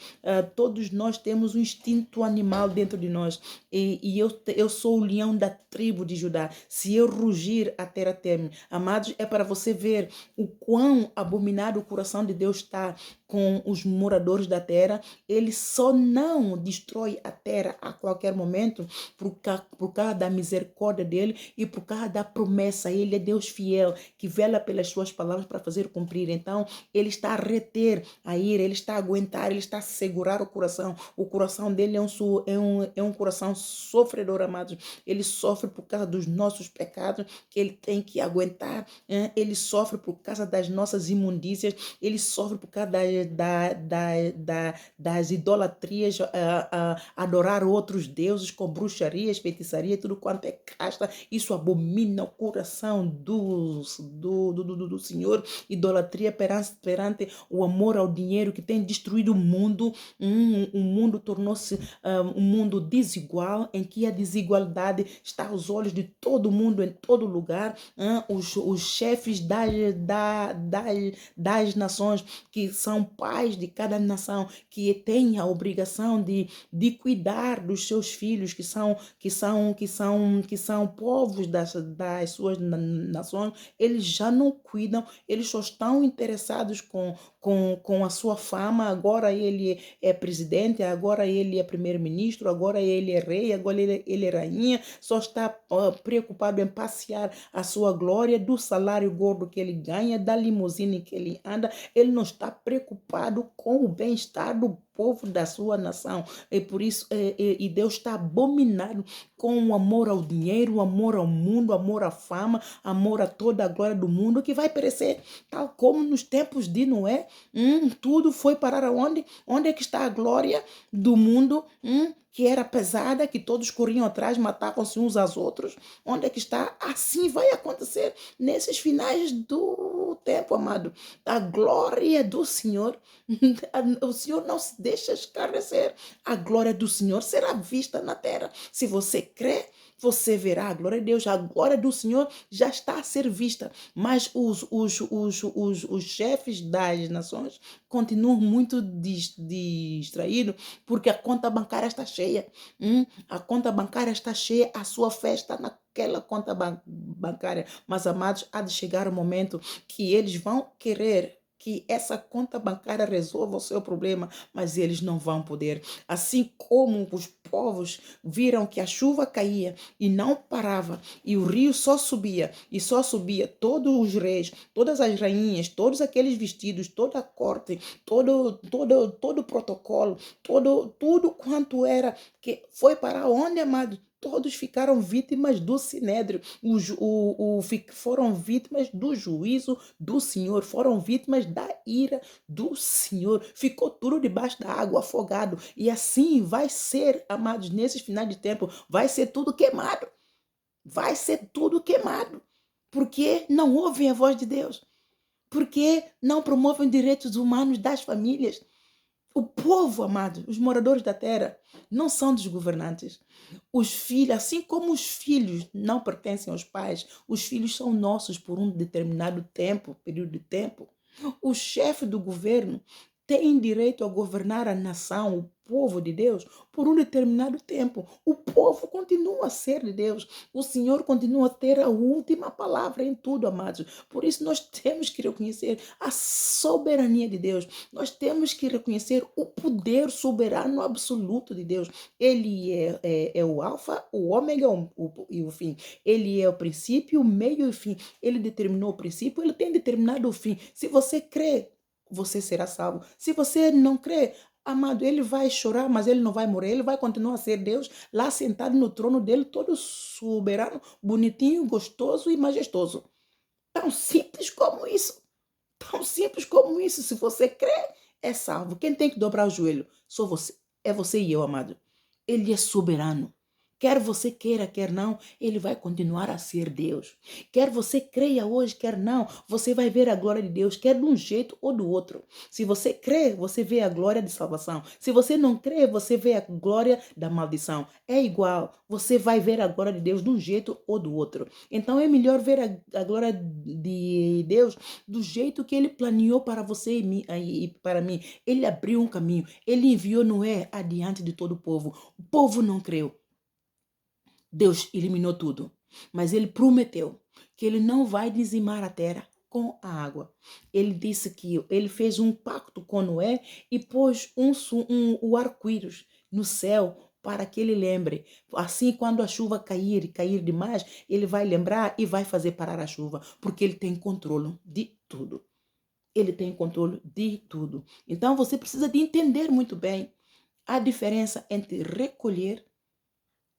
todos nós temos um instinto animal dentro de nós, e eu sou o leão da tribo de Judá. Se eu rugir, a terra teme. Amados, é para você ver o quão abominado o coração de Deus está com os moradores da terra. Ele só não destrói a terra a qualquer momento por causa da misericórdia dele e por causa da promessa. Ele é Deus fiel, que vela pelas suas palavras para fazer cumprir. Então, ele está a reter a ira, ele está a aguentar, ele está a segurar o coração. O coração dele é um coração sofredor, amados. Ele sofre por causa dos nossos pecados, que ele tem que aguentar. Ele sofre por causa das nossas imundícias. Ele sofre por causa das idolatrias, adorar outros deuses com bruxarias, feitiçaria, tudo quanto é casta. Isso abomina o coração do Senhor. Idolatria perante o amor ao dinheiro que tem destruído o mundo. O mundo tornou-se um mundo desigual, em que a desigualdade está aos olhos de todo mundo, em todo lugar. Os chefes das nações, que são pais de cada nação, que têm a obrigação de cuidar dos seus filhos, que são povos das suas nações, eles já não cuidam, eles só estão interessados com a sua fama. Agora ele é presidente, agora ele é primeiro-ministro, agora ele é rei, agora ele é rainha, só está preocupado em passear a sua glória, do salário gordo que ele ganha, da limusine que ele anda. Ele não está preocupado com o bem-estar do povo da sua nação. E por isso, e Deus está abominado com o amor ao dinheiro, o amor ao mundo, o amor à fama, amor a toda a glória do mundo que vai perecer, tal como nos tempos de Noé. Tudo foi parar aonde? Onde é que está a glória do mundo? Que era pesada, que todos corriam atrás, matavam-se uns aos outros. Onde é que está? Assim vai acontecer nesses finais do tempo, amado. A glória do Senhor, o Senhor não se deixa escarnecer. A glória do Senhor será vista na terra. Se você crê, você verá a glória de Deus. A glória do Senhor já está a ser vista. Mas os chefes das nações continuam muito distraídos porque a conta bancária está cheia. A conta bancária está cheia, a sua fé está naquela conta bancária. Mas, amados, há de chegar o momento que eles vão querer que essa conta bancária resolva o seu problema, mas eles não vão poder. Assim como os povos viram que a chuva caía e não parava, e o rio só subia, e só subia, todos os reis, todas as rainhas, todos aqueles vestidos, toda a corte, todo o protocolo, tudo quanto era, que foi para onde, amado? Todos ficaram vítimas do sinédrio, foram vítimas do juízo do Senhor, foram vítimas da ira do Senhor. Ficou tudo debaixo da água, afogado. E assim vai ser, amados, nesses finais de tempo, vai ser tudo queimado. Vai ser tudo queimado. Porque não ouvem a voz de Deus. Porque não promovem direitos humanos das famílias. O povo, amado, os moradores da terra, não são dos governantes. Os filhos, assim como os filhos não pertencem aos pais, os filhos são nossos por um determinado tempo, período de tempo. O chefe do governo tem direito a governar a nação, o povo de Deus, por um determinado tempo. O povo continua a ser de Deus. O Senhor continua a ter a última palavra em tudo, amados. Por isso nós temos que reconhecer a soberania de Deus. Nós temos que reconhecer o poder soberano absoluto de Deus. Ele é o alfa, o ômega e o fim. Ele é o princípio, o meio e o fim. Ele determinou o princípio, ele tem determinado o fim. Se você crê, você será salvo. Se você não crê, amado, ele vai chorar, mas ele não vai morrer. Ele vai continuar a ser Deus, lá sentado no trono dele, todo soberano, bonitinho, gostoso e majestoso. Tão simples como isso. Tão simples como isso. Se você crê, é salvo. Quem tem que dobrar o joelho? Só você. É você e eu, amado. Ele é soberano. Quer você queira, quer não, ele vai continuar a ser Deus. Quer você creia hoje, quer não, você vai ver a glória de Deus, quer de um jeito ou do outro. Se você crê, você vê a glória de salvação. Se você não crê, você vê a glória da maldição. É igual, você vai ver a glória de Deus de um jeito ou do outro. Então é melhor ver a glória de Deus do jeito que ele planeou para você e para mim. Ele abriu um caminho, ele enviou Noé adiante de todo o povo. O povo não creu. Deus eliminou tudo, mas ele prometeu que ele não vai dizimar a terra com a água. Ele disse que ele fez um pacto com Noé e pôs o arco-íris no céu para que ele lembre. Assim, quando a chuva cair e cair demais, ele vai lembrar e vai fazer parar a chuva, porque ele tem controle de tudo. Ele tem controle de tudo. Então, você precisa de entender muito bem a diferença entre recolher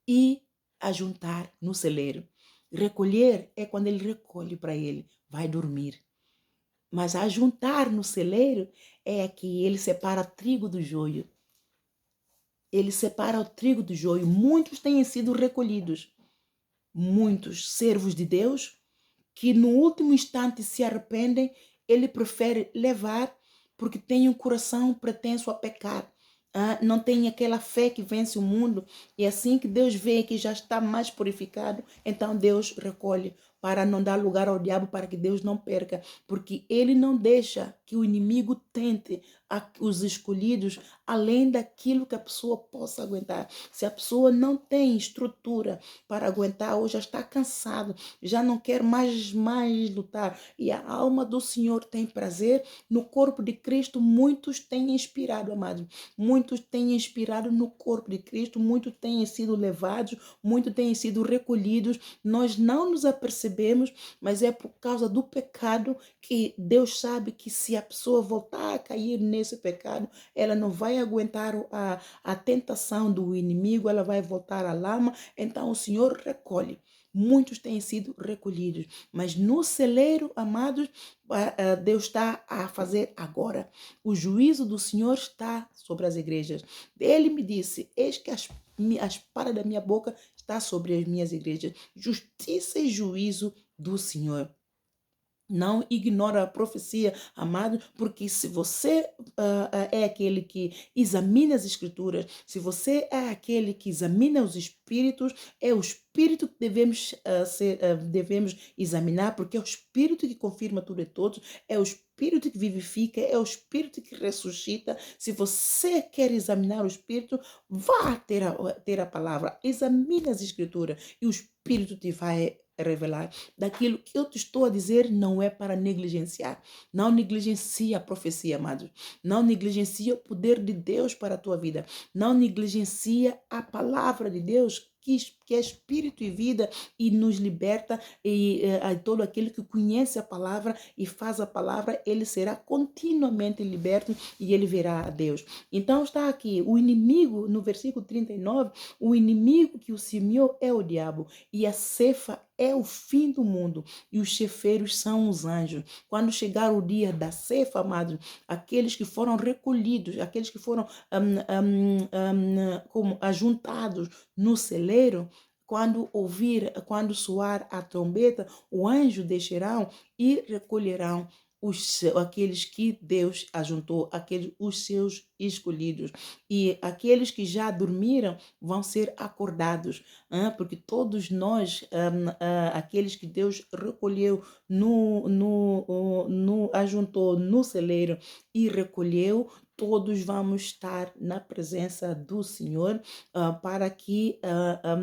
e ajuntar no celeiro. Recolher é quando ele recolhe para ele, vai dormir. Mas ajuntar no celeiro é que ele separa trigo do joio. Ele separa o trigo do joio. Muitos têm sido recolhidos. Muitos servos de Deus que no último instante se arrependem, ele prefere levar porque tem um coração pretenso a pecar. Não tem aquela fé que vence o mundo. E assim que Deus vê que já está mais purificado, então Deus recolhe para não dar lugar ao diabo, para que Deus não perca, porque ele não deixa que o inimigo tente os escolhidos além daquilo que a pessoa possa aguentar. Se a pessoa não tem estrutura para aguentar ou já está cansado, já não quer mais lutar, e a alma do Senhor tem prazer no corpo de Cristo, muitos têm inspirado, amados, muitos têm inspirado no corpo de Cristo, muitos têm sido levados, muitos têm sido recolhidos. Nós não nos apercebemos, mas é por causa do pecado que Deus sabe que se a pessoa voltar a cair nesse pecado, ela não vai aguentar a tentação do inimigo, ela vai voltar à lama. Então o Senhor recolhe. Muitos têm sido recolhidos, mas no celeiro, amados, Deus está a fazer agora. O juízo do Senhor está sobre as igrejas. Ele me disse: eis que a espada da minha boca está sobre as minhas igrejas. Justiça e juízo do Senhor. Não ignora a profecia, amado, porque se você é aquele que examina as escrituras, se você é aquele que examina os espíritos, é o espírito que devemos examinar, porque é o espírito que confirma tudo e todos, é o espírito que vivifica, é o espírito que ressuscita. Se você quer examinar o espírito, vá ter a palavra, examine as escrituras e o espírito te vai revelar. Daquilo que eu te estou a dizer não é para negligenciar. Não negligencia a profecia, amados. Não negligencia o poder de Deus para a tua vida. Não negligencia a palavra de Deus, que é espírito e vida e nos liberta, e todo aquele que conhece a palavra e faz a palavra, ele será continuamente liberto e ele verá a Deus. Então está aqui, o inimigo, no versículo 39, o inimigo que o semeou é o diabo, e a cefa é o fim do mundo, e os cefeiros são os anjos. Quando chegar o dia da cefa, amados, aqueles que foram recolhidos, aqueles que foram como ajuntados no celeiro, quando soar a trombeta, o anjo descerão e recolherão aqueles que Deus ajuntou, os seus escolhidos. E aqueles que já dormiram vão ser acordados, porque todos nós, aqueles que Deus recolheu, ajuntou no celeiro e recolheu, todos vamos estar na presença do Senhor, para que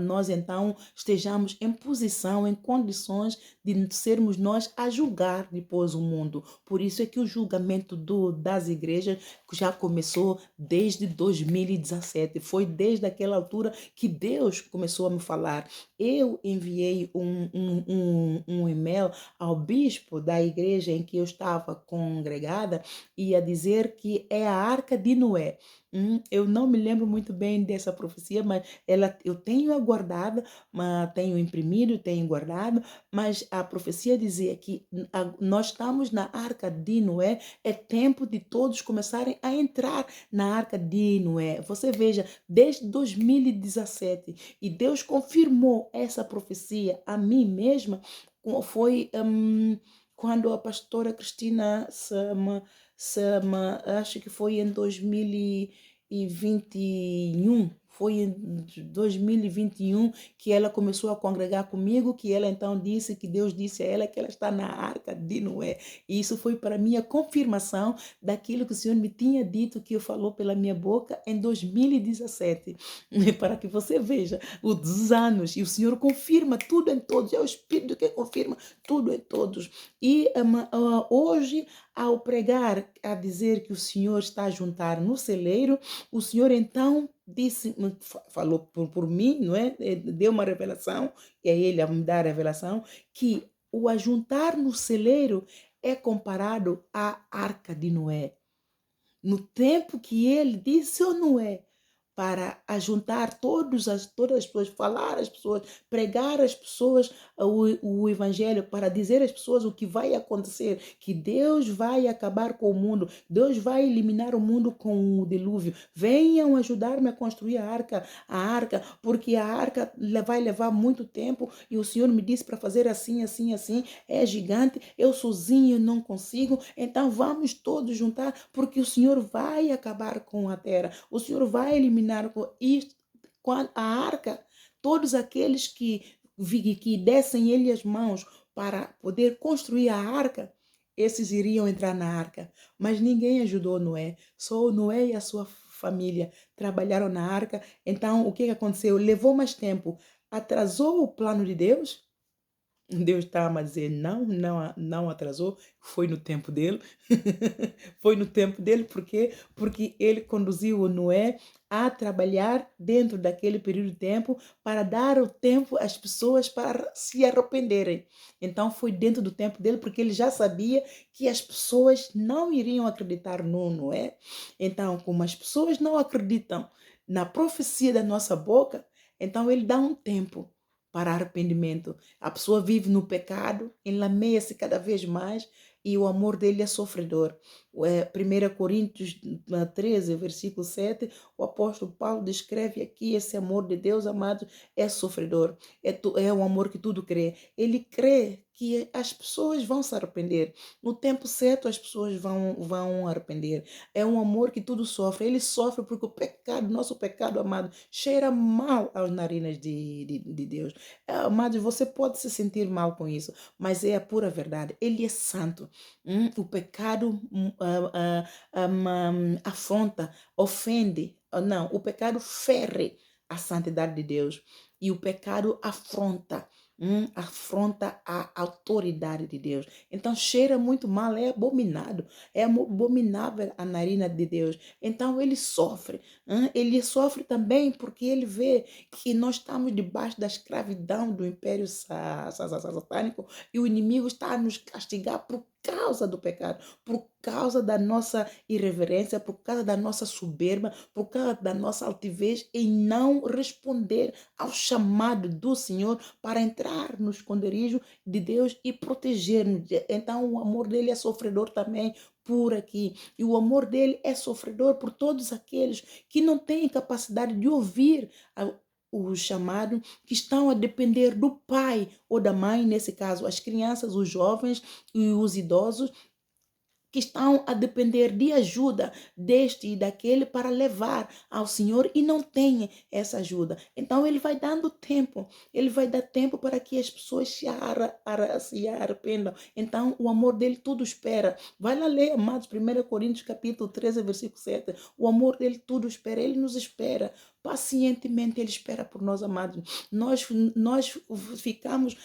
nós então estejamos em posição, em condições de sermos nós a julgar depois o mundo. Por isso é que o julgamento das igrejas já começou desde 2017. Foi desde aquela altura que Deus começou a me falar. Eu enviei um e-mail ao bispo da igreja em que eu estava congregada e a dizer que é a Arca de Noé. Eu não me lembro muito bem dessa profecia, mas eu tenho aguardado, tenho imprimido, tenho guardado, mas a profecia dizia que nós estamos na Arca de Noé, é tempo de todos começarem a entrar na Arca de Noé. Você veja, desde 2017, e Deus confirmou essa profecia a mim mesma, foi quando a pastora Cristina acho que foi em 2021, foi em 2021 que ela começou a congregar comigo, que ela então disse, que Deus disse a ela que ela está na Arca de Noé. E isso foi para mim a confirmação daquilo que o Senhor me tinha dito, que eu falou pela minha boca em 2017. Para que você veja os anos, e o Senhor confirma tudo em todos, é o Espírito que confirma tudo em todos. E hoje, ao pregar, a dizer que o Senhor está a juntar no celeiro, o Senhor então disse, falou por mim, não é? Deu uma revelação, e é Ele a me dar a revelação, que o ajuntar no celeiro é comparado à Arca de Noé. No tempo que ele disse, ou não é? Para ajuntar todas as pessoas, falar às pessoas, pregar às pessoas o evangelho, para dizer às pessoas o que vai acontecer, que Deus vai acabar com o mundo, Deus vai eliminar o mundo com o dilúvio. Venham ajudar-me a construir a arca, porque a arca vai levar muito tempo e o Senhor me disse para fazer assim, assim, assim, é gigante, eu sozinho não consigo, então vamos todos juntar, porque o Senhor vai acabar com a terra, o Senhor vai eliminar isto, a arca, todos aqueles que dessem ele as mãos para poder construir a arca, esses iriam entrar na arca. Mas ninguém ajudou Noé, só Noé e a sua família trabalharam na arca. Então o que aconteceu? Levou mais tempo, atrasou o plano de Deus, Deus está a dizer, não, não atrasou, foi no tempo dele. Foi no tempo dele, por quê? Porque ele conduziu o Noé a trabalhar dentro daquele período de tempo para dar o tempo às pessoas para se arrependerem. Então foi dentro do tempo dele, porque ele já sabia que as pessoas não iriam acreditar no Noé. Então, como as pessoas não acreditam na profecia da nossa boca, então ele dá um tempo para arrependimento. A pessoa vive no pecado, enlameia-se cada vez mais e o amor dele é sofredor. 1 Coríntios 13, versículo 7, o apóstolo Paulo descreve aqui esse amor de Deus, amado, é sofredor. É um amor que tudo crê. Ele crê que as pessoas vão se arrepender. No tempo certo, as pessoas vão arrepender. É um amor que tudo sofre. Ele sofre porque o pecado, nosso pecado, amado, cheira mal aos narinas de Deus. Amado, você pode se sentir mal com isso, mas é a pura verdade. Ele é santo. O pecado afronta, ofende. Não, o pecado fere a santidade de Deus. E o pecado afronta a autoridade de Deus. Então cheira muito mal, é abominado, é abominável a narina de Deus. Então ele sofre. Ele sofre também porque ele vê que nós estamos debaixo da escravidão do império satânico e o inimigo está a nos castigar por causa do pecado, por causa da nossa irreverência, por causa da nossa soberba, por causa da nossa altivez em não responder ao chamado do Senhor para entrar no esconderijo de Deus e proteger-nos. Então o amor dele é sofredor também por aqui. E o amor dele é sofredor por todos aqueles que não têm capacidade de ouvir o chamado, que estão a depender do pai ou da mãe, nesse caso, as crianças, os jovens e os idosos, que estão a depender de ajuda deste e daquele para levar ao Senhor e não têm essa ajuda. Então ele vai dando tempo, ele vai dar tempo para que as pessoas se arrependam. Então o amor dele tudo espera. Vai lá ler, amados, 1 Coríntios capítulo 13, versículo 7. O amor dele tudo espera, ele nos espera. Pacientemente ele espera por nós, amados. Nós ficamos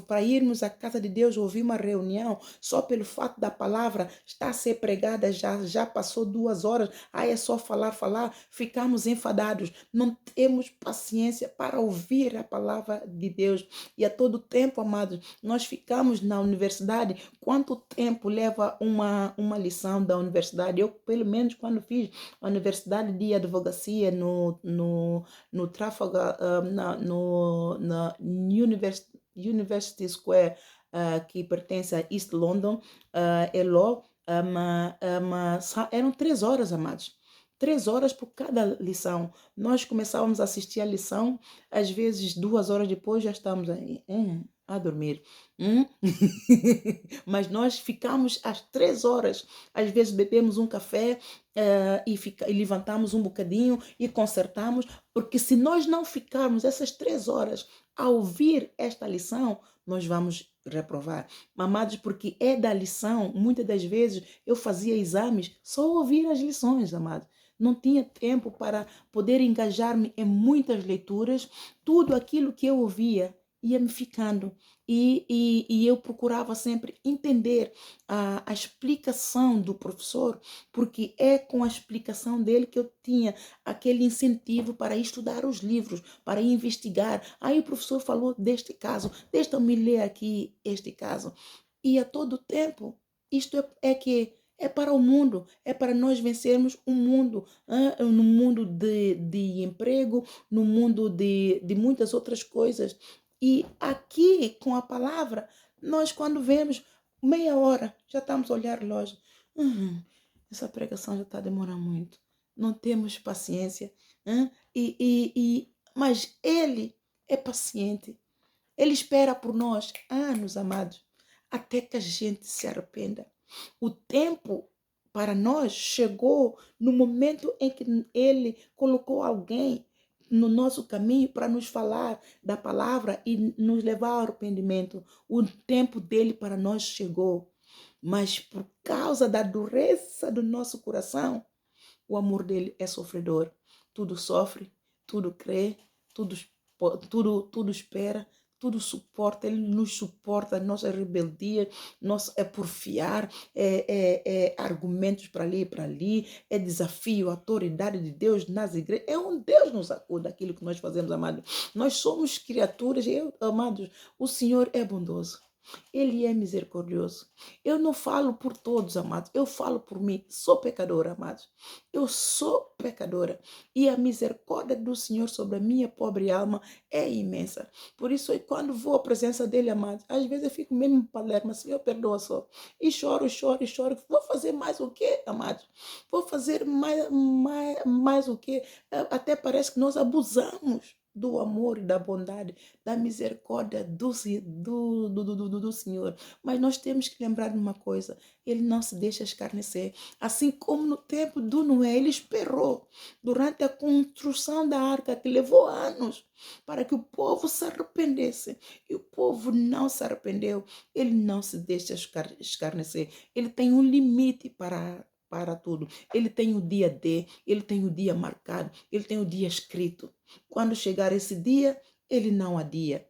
para irmos à casa de Deus ouvir uma reunião só pelo fato da palavra estar a ser pregada, já passou 2 horas, aí é só falar, ficamos enfadados, não temos paciência para ouvir a palavra de Deus. E a todo tempo, amados, nós ficamos na universidade. Quanto tempo leva uma lição da universidade? Eu, pelo menos, quando fiz a universidade de advocacia no Trafalgar, na University Square, que pertence a East London, Law, eram 3 horas, amados. 3 horas por cada lição. Nós começávamos a assistir a lição, às vezes 2 horas depois já estamos aí, a dormir. Mas nós ficamos às 3 horas. Às vezes bebemos um café e levantamos um bocadinho e consertamos, porque se nós não ficarmos essas 3 horas a ouvir esta lição, nós vamos reprovar. Amados, porque é da lição, muitas das vezes eu fazia exames só ouvir as lições, amados. Não tinha tempo para poder engajar-me em muitas leituras. Tudo aquilo que eu ouvia ia me ficando. E eu procurava sempre entender a explicação do professor, porque é com a explicação dele que eu tinha aquele incentivo para estudar os livros, para investigar. Aí o professor falou deste caso, deixa-me ler aqui este caso. E a todo tempo, isto é que é para o mundo, é para nós vencermos o mundo, no mundo de emprego, no mundo de muitas outras coisas. E aqui, com a palavra, nós quando vemos meia hora, já estamos a olhar o relógio. Essa pregação já está a demorar muito. Não temos paciência. Mas Ele é paciente. Ele espera por nós anos, amados, até que a gente se arrependa. O tempo para nós chegou no momento em que Ele colocou alguém no nosso caminho para nos falar da palavra e nos levar ao arrependimento. O tempo dele para nós chegou. Mas por causa da dureza do nosso coração, o amor dele é sofredor. Tudo sofre, tudo crê, tudo espera, tudo suporta, Ele nos suporta a nossa rebeldia, nosso é porfiar, é argumentos para ali e para ali, é desafio, a autoridade de Deus nas igrejas. É um Deus nos acuda aquilo que nós fazemos, amados. Nós somos criaturas, amados, o Senhor é bondoso. Ele é misericordioso. Eu não falo por todos, amados. Eu falo por mim. Sou pecadora, amados. Eu sou pecadora. E a misericórdia do Senhor sobre a minha pobre alma é imensa. Por isso, quando vou à presença dele, amados, às vezes eu fico mesmo palerma, Senhor, perdoa só. E choro, choro, choro. Vou fazer mais o quê, amados? Vou fazer mais o quê? Até parece que nós abusamos do amor e da bondade, da misericórdia do Senhor. Mas nós temos que lembrar de uma coisa: Ele não se deixa escarnecer. Assim como no tempo do Noé, Ele esperou durante a construção da arca, que levou anos, para que o povo se arrependesse. E o povo não se arrependeu. Ele não se deixa escarnecer. Ele tem um limite para tudo. Ele tem o dia D, ele tem o dia marcado, ele tem o dia escrito. Quando chegar esse dia, ele não adia.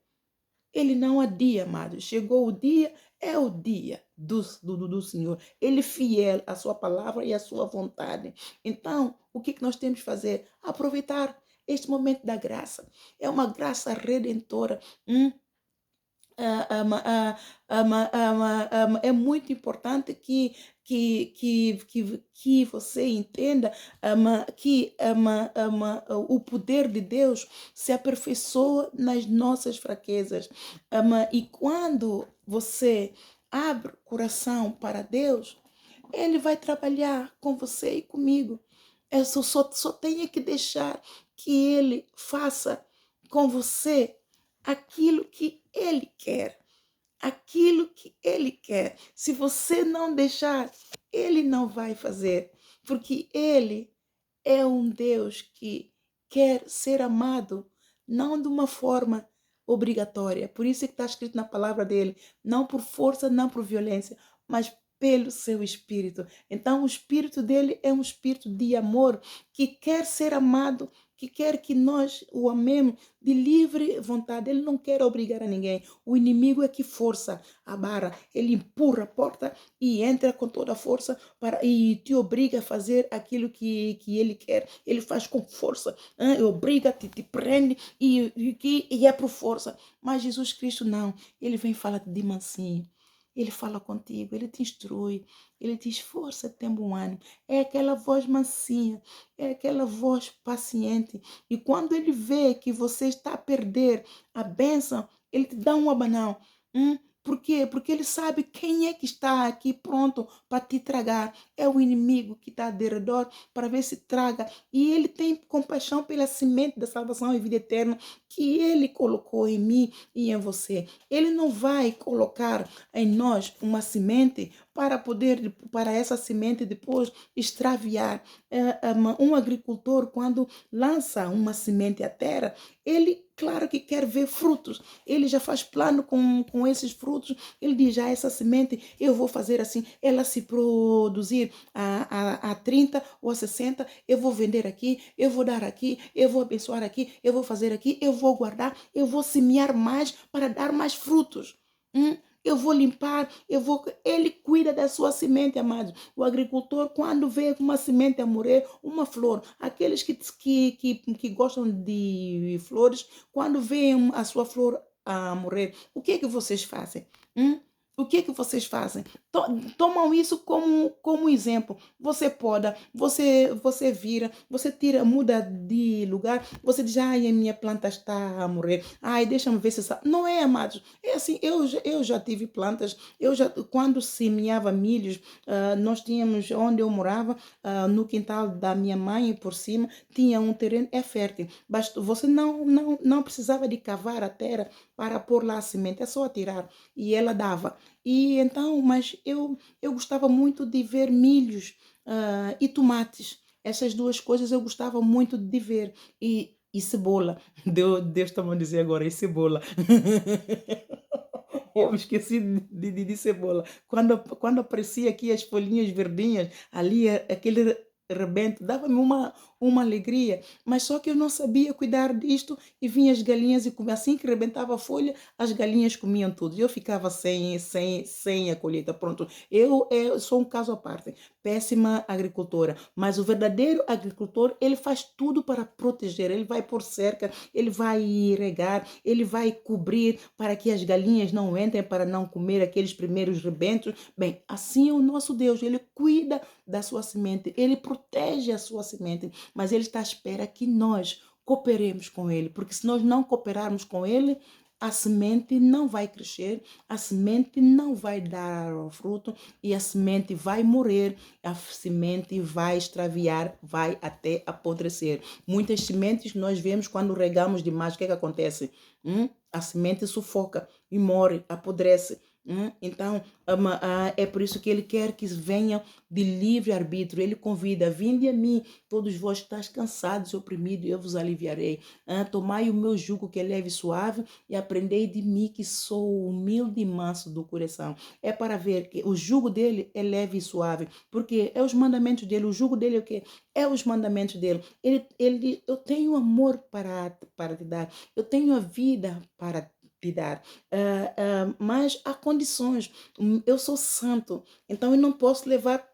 Ele não adia, amado. Chegou o dia, é o dia do Senhor. Ele é fiel à sua palavra e à sua vontade. Então, o que nós temos que fazer? Aproveitar este momento da graça. É uma graça redentora. É muito importante que você entenda que o poder de Deus se aperfeiçoa nas nossas fraquezas. E quando você abre o coração para Deus, Ele vai trabalhar com você e comigo. Eu só tenho que deixar que Ele faça com você aquilo que Ele quer. Aquilo que Ele quer. Se você não deixar, Ele não vai fazer. Porque Ele é um Deus que quer ser amado, não de uma forma obrigatória. Por isso é que está escrito na palavra dele, não por força, não por violência, mas pelo seu espírito. Então, o espírito dele é um espírito de amor que quer ser amado, que quer que nós o amemos de livre vontade. Ele não quer obrigar a ninguém. O inimigo é que força a barra. Ele empurra a porta e entra com toda a força e te obriga a fazer aquilo que ele quer. Ele faz com força. Obriga, te prende e é por força. Mas Jesus Cristo não. Ele vem falar de mansinho. Ele fala contigo, ele te instrui, ele te esforça, tem bom ânimo. É aquela voz mansinha, é aquela voz paciente. E quando ele vê que você está a perder a bênção, ele te dá um abanão. Por quê? Porque ele sabe quem é que está aqui pronto para te tragar. É o inimigo que está de redor para ver se traga. E ele tem compaixão pela semente da salvação e vida eterna que ele colocou em mim e em você. Ele não vai colocar em nós uma semente para essa semente depois extraviar. Um agricultor, quando lança uma semente à terra, ele, claro que quer ver frutos. Ele já faz plano com esses frutos. Ele diz, essa semente eu vou fazer assim. Ela se produzir a 30 ou a 60, eu vou vender aqui, eu vou dar aqui, eu vou abençoar aqui, eu vou fazer aqui, eu vou guardar, eu vou semear mais para dar mais frutos. Eu vou limpar, Ele cuida da sua semente, amados. O agricultor, quando vê uma semente a morrer, uma flor, aqueles que gostam de flores, quando veem a sua flor a morrer, o que é que vocês fazem? O que é que vocês fazem? Tomam isso como exemplo. Você poda, você vira, você tira, muda de lugar, você diz, ai, a minha planta está a morrer. Ai, deixa-me ver se sabe. Não é, amados. É assim, eu já tive plantas, quando semeava milhos, nós tínhamos, onde eu morava, no quintal da minha mãe, por cima, tinha um terreno, é fértil. Você não precisava de cavar a terra para pôr lá a semente, é só atirar. E ela dava. E então, mas eu gostava muito de ver milhos e tomates. Essas duas coisas eu gostava muito de ver. E cebola. Deus está-me a dizer agora, e cebola. Eu me esqueci de cebola. Quando aparecia aqui as folhinhas verdinhas, ali aquele rebento, dava-me uma alegria, mas só que eu não sabia cuidar disto e vinha as galinhas e comia. Assim que rebentava a folha, as galinhas comiam tudo. E eu ficava sem a colheita. Pronto, eu sou um caso à parte, péssima agricultora, mas o verdadeiro agricultor, ele faz tudo para proteger, ele vai por cerca, ele vai regar, ele vai cobrir para que as galinhas não entrem, para não comer aqueles primeiros rebentos. Bem, assim é o nosso Deus, ele cuida da sua semente, ele protege a sua semente, mas ele está à espera que nós cooperemos com ele, porque se nós não cooperarmos com ele, a semente não vai crescer, a semente não vai dar fruto e a semente vai morrer, a semente vai extraviar, vai até apodrecer. Muitas sementes nós vemos quando regamos demais, o que é que acontece? A semente sufoca e morre, apodrece. Então, é por isso que ele quer que venham de livre arbítrio. Ele convida, vinde a mim, todos vós que estáis cansados e oprimidos, eu vos aliviarei. Tomai o meu jugo que é leve e suave e aprendei de mim que sou humilde e manso do coração. É para ver que o jugo dele é leve e suave, porque é os mandamentos dele. O jugo dele é o quê? É os mandamentos dele. Ele diz, eu tenho amor para te dar, eu tenho a vida para te dar. Mas há condições. Eu sou santo, então eu não posso levar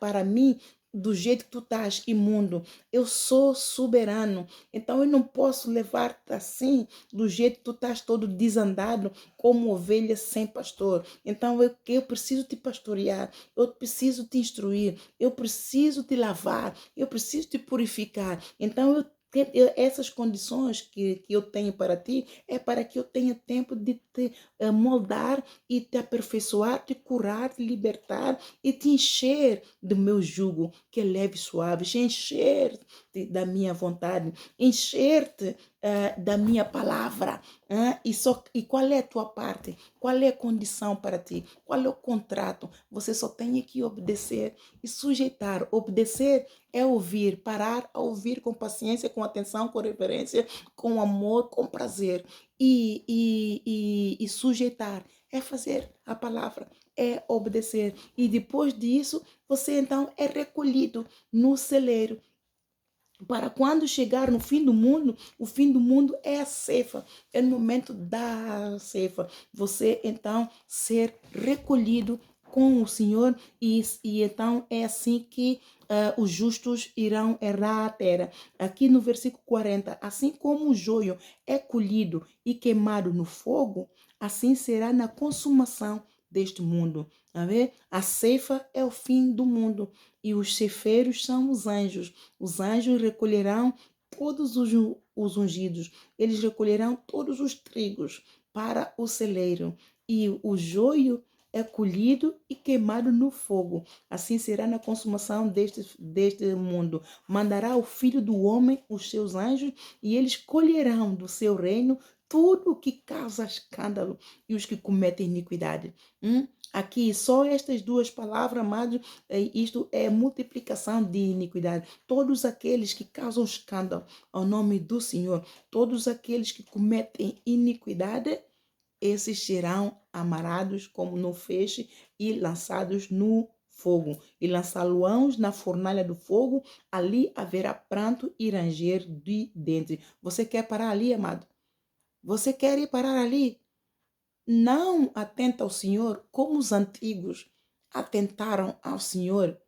para mim do jeito que tu estás imundo. Eu sou soberano, então eu não posso levar-te assim, do jeito que tu estás todo desandado, como ovelha sem pastor. Então eu preciso te pastorear, eu preciso te instruir, eu preciso te lavar, eu preciso te purificar. Então essas condições que eu tenho para ti é para que eu tenha tempo de te moldar e te aperfeiçoar, te curar, te libertar e te encher do meu jugo, que é leve e suave, encher-te da minha vontade, encher-te da minha palavra. E qual é a tua parte? Qual é a condição para ti? Qual é o contrato? Você só tem que obedecer e sujeitar. Obedecer é ouvir, parar a ouvir com paciência, com atenção, com reverência, com amor, com prazer. E sujeitar é fazer a palavra, é obedecer. E depois disso, você então é recolhido no celeiro. Para quando chegar no fim do mundo, o fim do mundo é a ceifa, é no momento da ceifa. Você então ser recolhido com o Senhor e então é assim que os justos irão errar a terra. Aqui no versículo 40, assim como o joio é colhido e queimado no fogo, assim será na consumação deste mundo. Tá vendo? A ceifa é o fim do mundo e os ceifeiros são os anjos. Os anjos recolherão todos os ungidos, eles recolherão todos os trigos para o celeiro, e o joio é colhido e queimado no fogo. Assim será na consumação deste mundo. Mandará o Filho do Homem os seus anjos, e eles colherão do seu reino tudo o que causa escândalo e os que cometem iniquidade. Aqui, só estas duas palavras, amados, isto é multiplicação de iniquidade. Todos aqueles que causam escândalo ao nome do Senhor, todos aqueles que cometem iniquidade, esses serão amarrados como no feixe e lançados no fogo. E lançá-los na fornalha do fogo, ali haverá pranto e ranger de dentes. Você quer parar ali, amado? Você quer ir parar ali? Não atenta ao Senhor como os antigos atentaram ao Senhor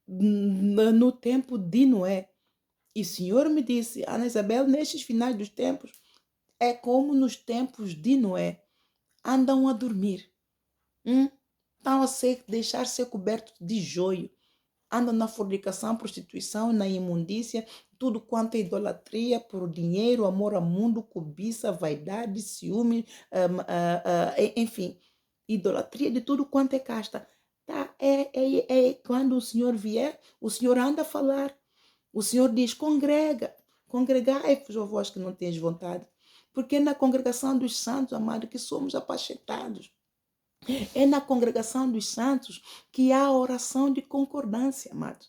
no tempo de Noé. E o Senhor me disse, Ana Isabel, nestes finais dos tempos, é como nos tempos de Noé. Andam a dormir. Estão a deixar ser cobertos de joio. Andam na fornicação, prostituição, na imundícia, tudo quanto é idolatria por dinheiro, amor ao mundo, cobiça, vaidade, ciúme, enfim, idolatria de tudo quanto é casta. Tá? Quando o Senhor vier, o Senhor anda a falar. O Senhor diz, congregai-vos, ó vós que não tens vontade. Porque é na congregação dos santos, amado, que somos apacentados. É na congregação dos santos que há a oração de concordância, amado.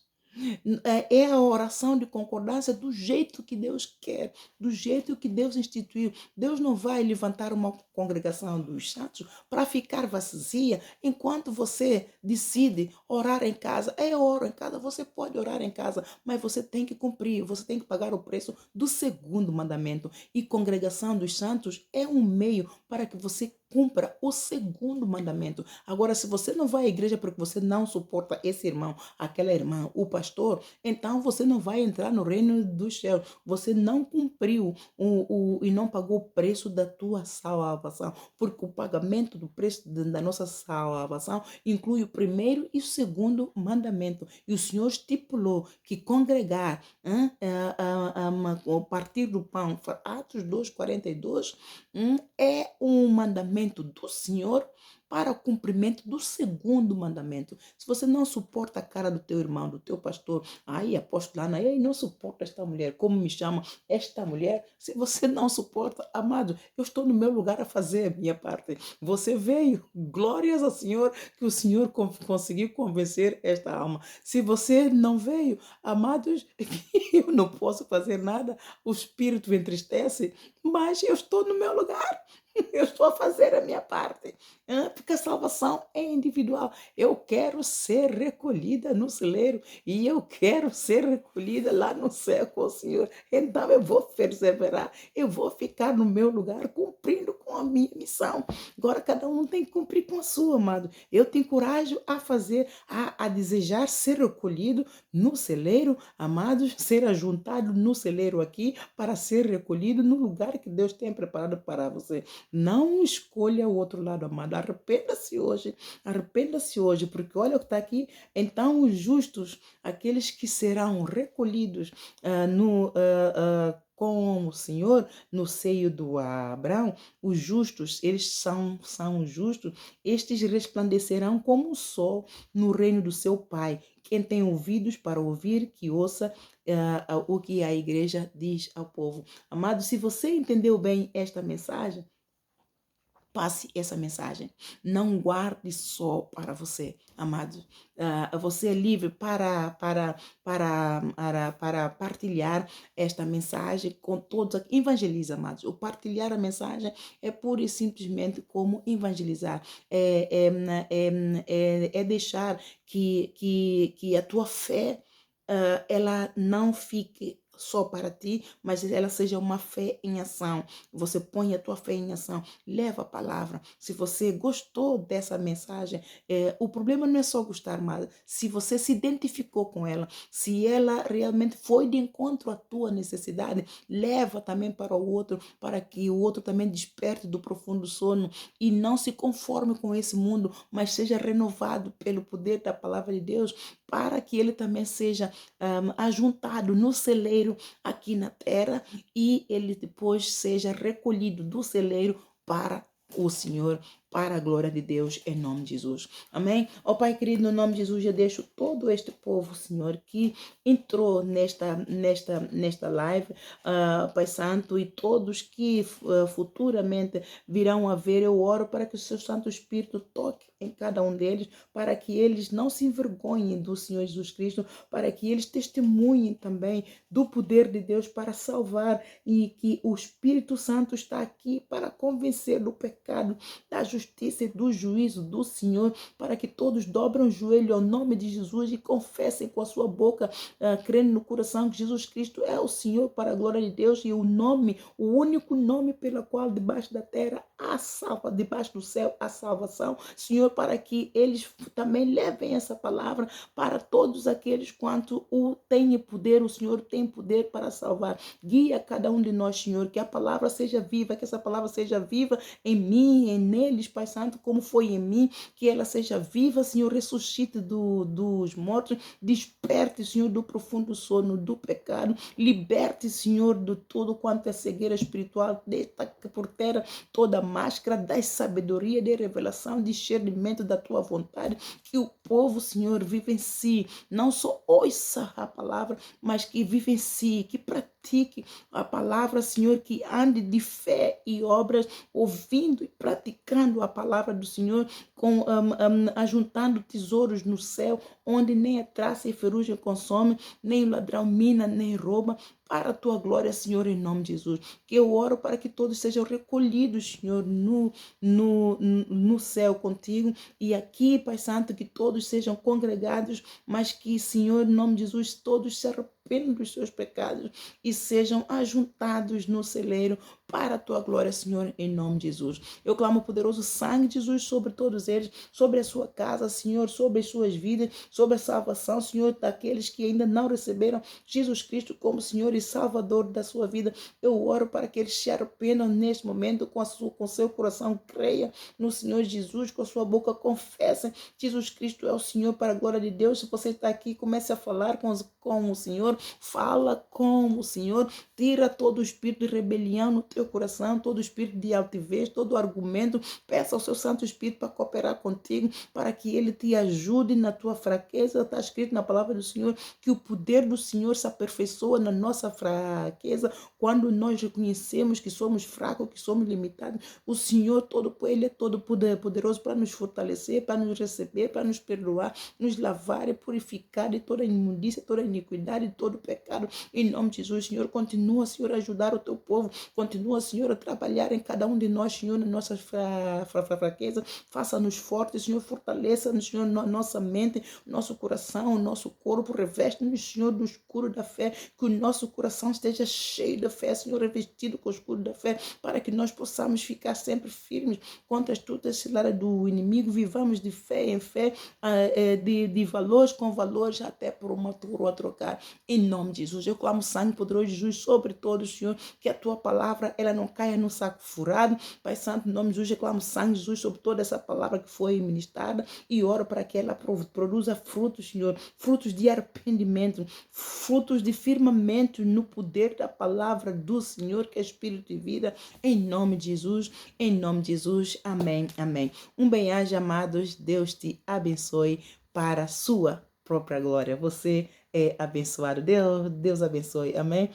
É a oração de concordância do jeito que Deus quer, do jeito que Deus instituiu. Deus não vai levantar uma congregação dos santos para ficar vazia enquanto você decide orar em casa. É hora em casa, você pode orar em casa, mas você tem que cumprir, você tem que pagar o preço do segundo mandamento. E congregação dos santos é um meio para que você cumpra o segundo mandamento. Agora, se você não vai à igreja porque você não suporta esse irmão, aquela irmã, o pastor, então você não vai entrar no reino dos céus. Você não cumpriu e não pagou o preço da tua salvação, porque o pagamento do preço da nossa salvação inclui o primeiro e o segundo mandamento. E o Senhor estipulou que congregar, a partir do pão, Atos 2:42, é um mandamento do Senhor para o cumprimento do segundo mandamento. Se você não suporta a cara do teu irmão, do teu pastor, aí apóstolo Ana, eu não suporto esta mulher, como me chama esta mulher, se você não suporta, amado, eu estou no meu lugar a fazer a minha parte. Você veio, glórias ao Senhor, que o Senhor conseguiu convencer esta alma. Se você não veio, amados, eu não posso fazer nada, o Espírito entristece, mas eu estou no meu lugar. Eu estou a fazer a minha parte, porque a salvação é individual. Eu quero ser recolhida no celeiro e eu quero ser recolhida lá no céu com o Senhor. Então eu vou perseverar, eu vou ficar no meu lugar cumprindo com a minha missão. Agora cada um tem que cumprir com a sua, amado. Eu te encorajo a fazer, a desejar ser recolhido no celeiro, amados, ser ajuntado no celeiro aqui para ser recolhido no lugar que Deus tem preparado para você. Não escolha o outro lado, amado. Arrependa-se hoje, porque olha o que está aqui. Então, os justos, aqueles que serão recolhidos com o Senhor no seio do Abraão, os justos, eles são justos, estes resplandecerão como o sol no reino do seu Pai. Quem tem ouvidos para ouvir, que ouça o que a igreja diz ao povo. Amado, se você entendeu bem esta mensagem, passe essa mensagem. Não guarde só para você, amado. Você é livre para partilhar esta mensagem com todos. Evangeliza, amados. O partilhar a mensagem é pura e simplesmente como evangelizar. É deixar que a tua fé ela não fique só para ti, mas ela seja uma fé em ação. Você põe a tua fé em ação, leva a palavra. Se você gostou dessa mensagem, o problema não é só gostar, mas se você se identificou com ela, se ela realmente foi de encontro à tua necessidade, leva também para o outro, para que o outro também desperte do profundo sono e não se conforme com esse mundo, mas seja renovado pelo poder da palavra de Deus, para que ele também seja ajuntado no celeiro aqui na terra e ele depois seja recolhido do celeiro para o Senhor, para a glória de Deus, em nome de Jesus. Amém? Ó Pai querido, no nome de Jesus, eu deixo todo este povo, Senhor, que entrou nesta live, Pai Santo, e todos que futuramente virão a ver, eu oro para que o seu Santo Espírito toque em cada um deles, para que eles não se envergonhem do Senhor Jesus Cristo, para que eles testemunhem também do poder de Deus para salvar, e que o Espírito Santo está aqui para convencer do pecado, da justiça e do juízo do Senhor, para que todos dobrem o joelho ao nome de Jesus e confessem com a sua boca, crendo no coração que Jesus Cristo é o Senhor, para a glória de Deus, e o único nome pelo qual debaixo da terra há debaixo do céu há salvação, Senhor, para que eles também levem essa palavra para todos aqueles quanto o tem poder, o Senhor tem poder para salvar. Guia cada um de nós, Senhor, que a palavra seja viva, que essa palavra seja viva em mim, neles, Pai Santo, como foi em mim, que ela seja viva, Senhor, ressuscite dos mortos, desperte, Senhor, do profundo sono do pecado, liberte, Senhor, de tudo quanto é cegueira espiritual, desta por terra toda máscara da sabedoria, de revelação, discernimento da tua vontade, que o povo, Senhor, vivencie, não só ouça a palavra, mas que vivencie, que pratique a palavra, Senhor, que ande de fé e obras, ouvindo e praticando a palavra do Senhor, ajuntando tesouros no céu, onde nem a traça e ferrugem consome, nem o ladrão mina, nem rouba, para a tua glória, Senhor, em nome de Jesus. Que eu oro para que todos sejam recolhidos, Senhor, no céu contigo. E aqui, Pai Santo, que todos sejam congregados, mas que, Senhor, em nome de Jesus, todos se arrependam dos seus pecados e sejam ajuntados no celeiro para a tua glória, Senhor, em nome de Jesus. Eu clamo o poderoso sangue de Jesus sobre todos eles, sobre a sua casa, Senhor, sobre as suas vidas, sobre a salvação, Senhor, daqueles que ainda não receberam Jesus Cristo como Senhor e Salvador da sua vida. Eu oro para que eles se arrependam neste momento com seu coração, creia no Senhor Jesus, com a sua boca confessa Jesus Cristo é o Senhor para a glória de Deus. Se você está aqui, comece a falar com o Senhor, fala com o Senhor, tira todo o espírito de rebelião no teu coração, todo o espírito de altivez, todo o argumento, peça ao seu Santo Espírito para cooperar contigo, para que ele te ajude na tua fraqueza. Está escrito na palavra do Senhor que o poder do Senhor se aperfeiçoa na nossa fraqueza, quando nós reconhecemos que somos fracos, que somos limitados. O Senhor ele é todo poderoso para nos fortalecer, para nos receber, para nos perdoar, nos lavar e purificar de toda imundícia, toda iniquidade, de todo pecado. Em nome de Jesus, Senhor, continua, Senhor, a ajudar o teu povo, continua, Senhor, a trabalhar em cada um de nós, Senhor, na nossa fraqueza. Faça-nos fortes, Senhor, fortaleça-nos, Senhor, nossa mente, nosso coração, nosso corpo, reveste-nos, Senhor, do escuro da fé, que o nosso coração esteja cheio da fé, Senhor, revestido com o escuro da fé, para que nós possamos ficar sempre firmes contra as tutas ciladas do inimigo, vivamos de fé em fé, de valores com valores, até por uma turma a trocar. Em nome de Jesus, eu clamo sangue poderoso de Jesus sobre todos, Senhor, que a tua palavra, ela não caia no saco furado. Pai Santo, em nome de Jesus, eu clamo sangue de Jesus sobre toda essa palavra que foi ministrada e oro para que ela produza frutos, Senhor, frutos de arrependimento, frutos de firmamento no poder da palavra do Senhor, que é Espírito de vida, em nome de Jesus, em nome de Jesus, amém, amém. Um bem-aja, amados, Deus te abençoe para a sua própria glória. Você é abençoado, Deus abençoe, amém.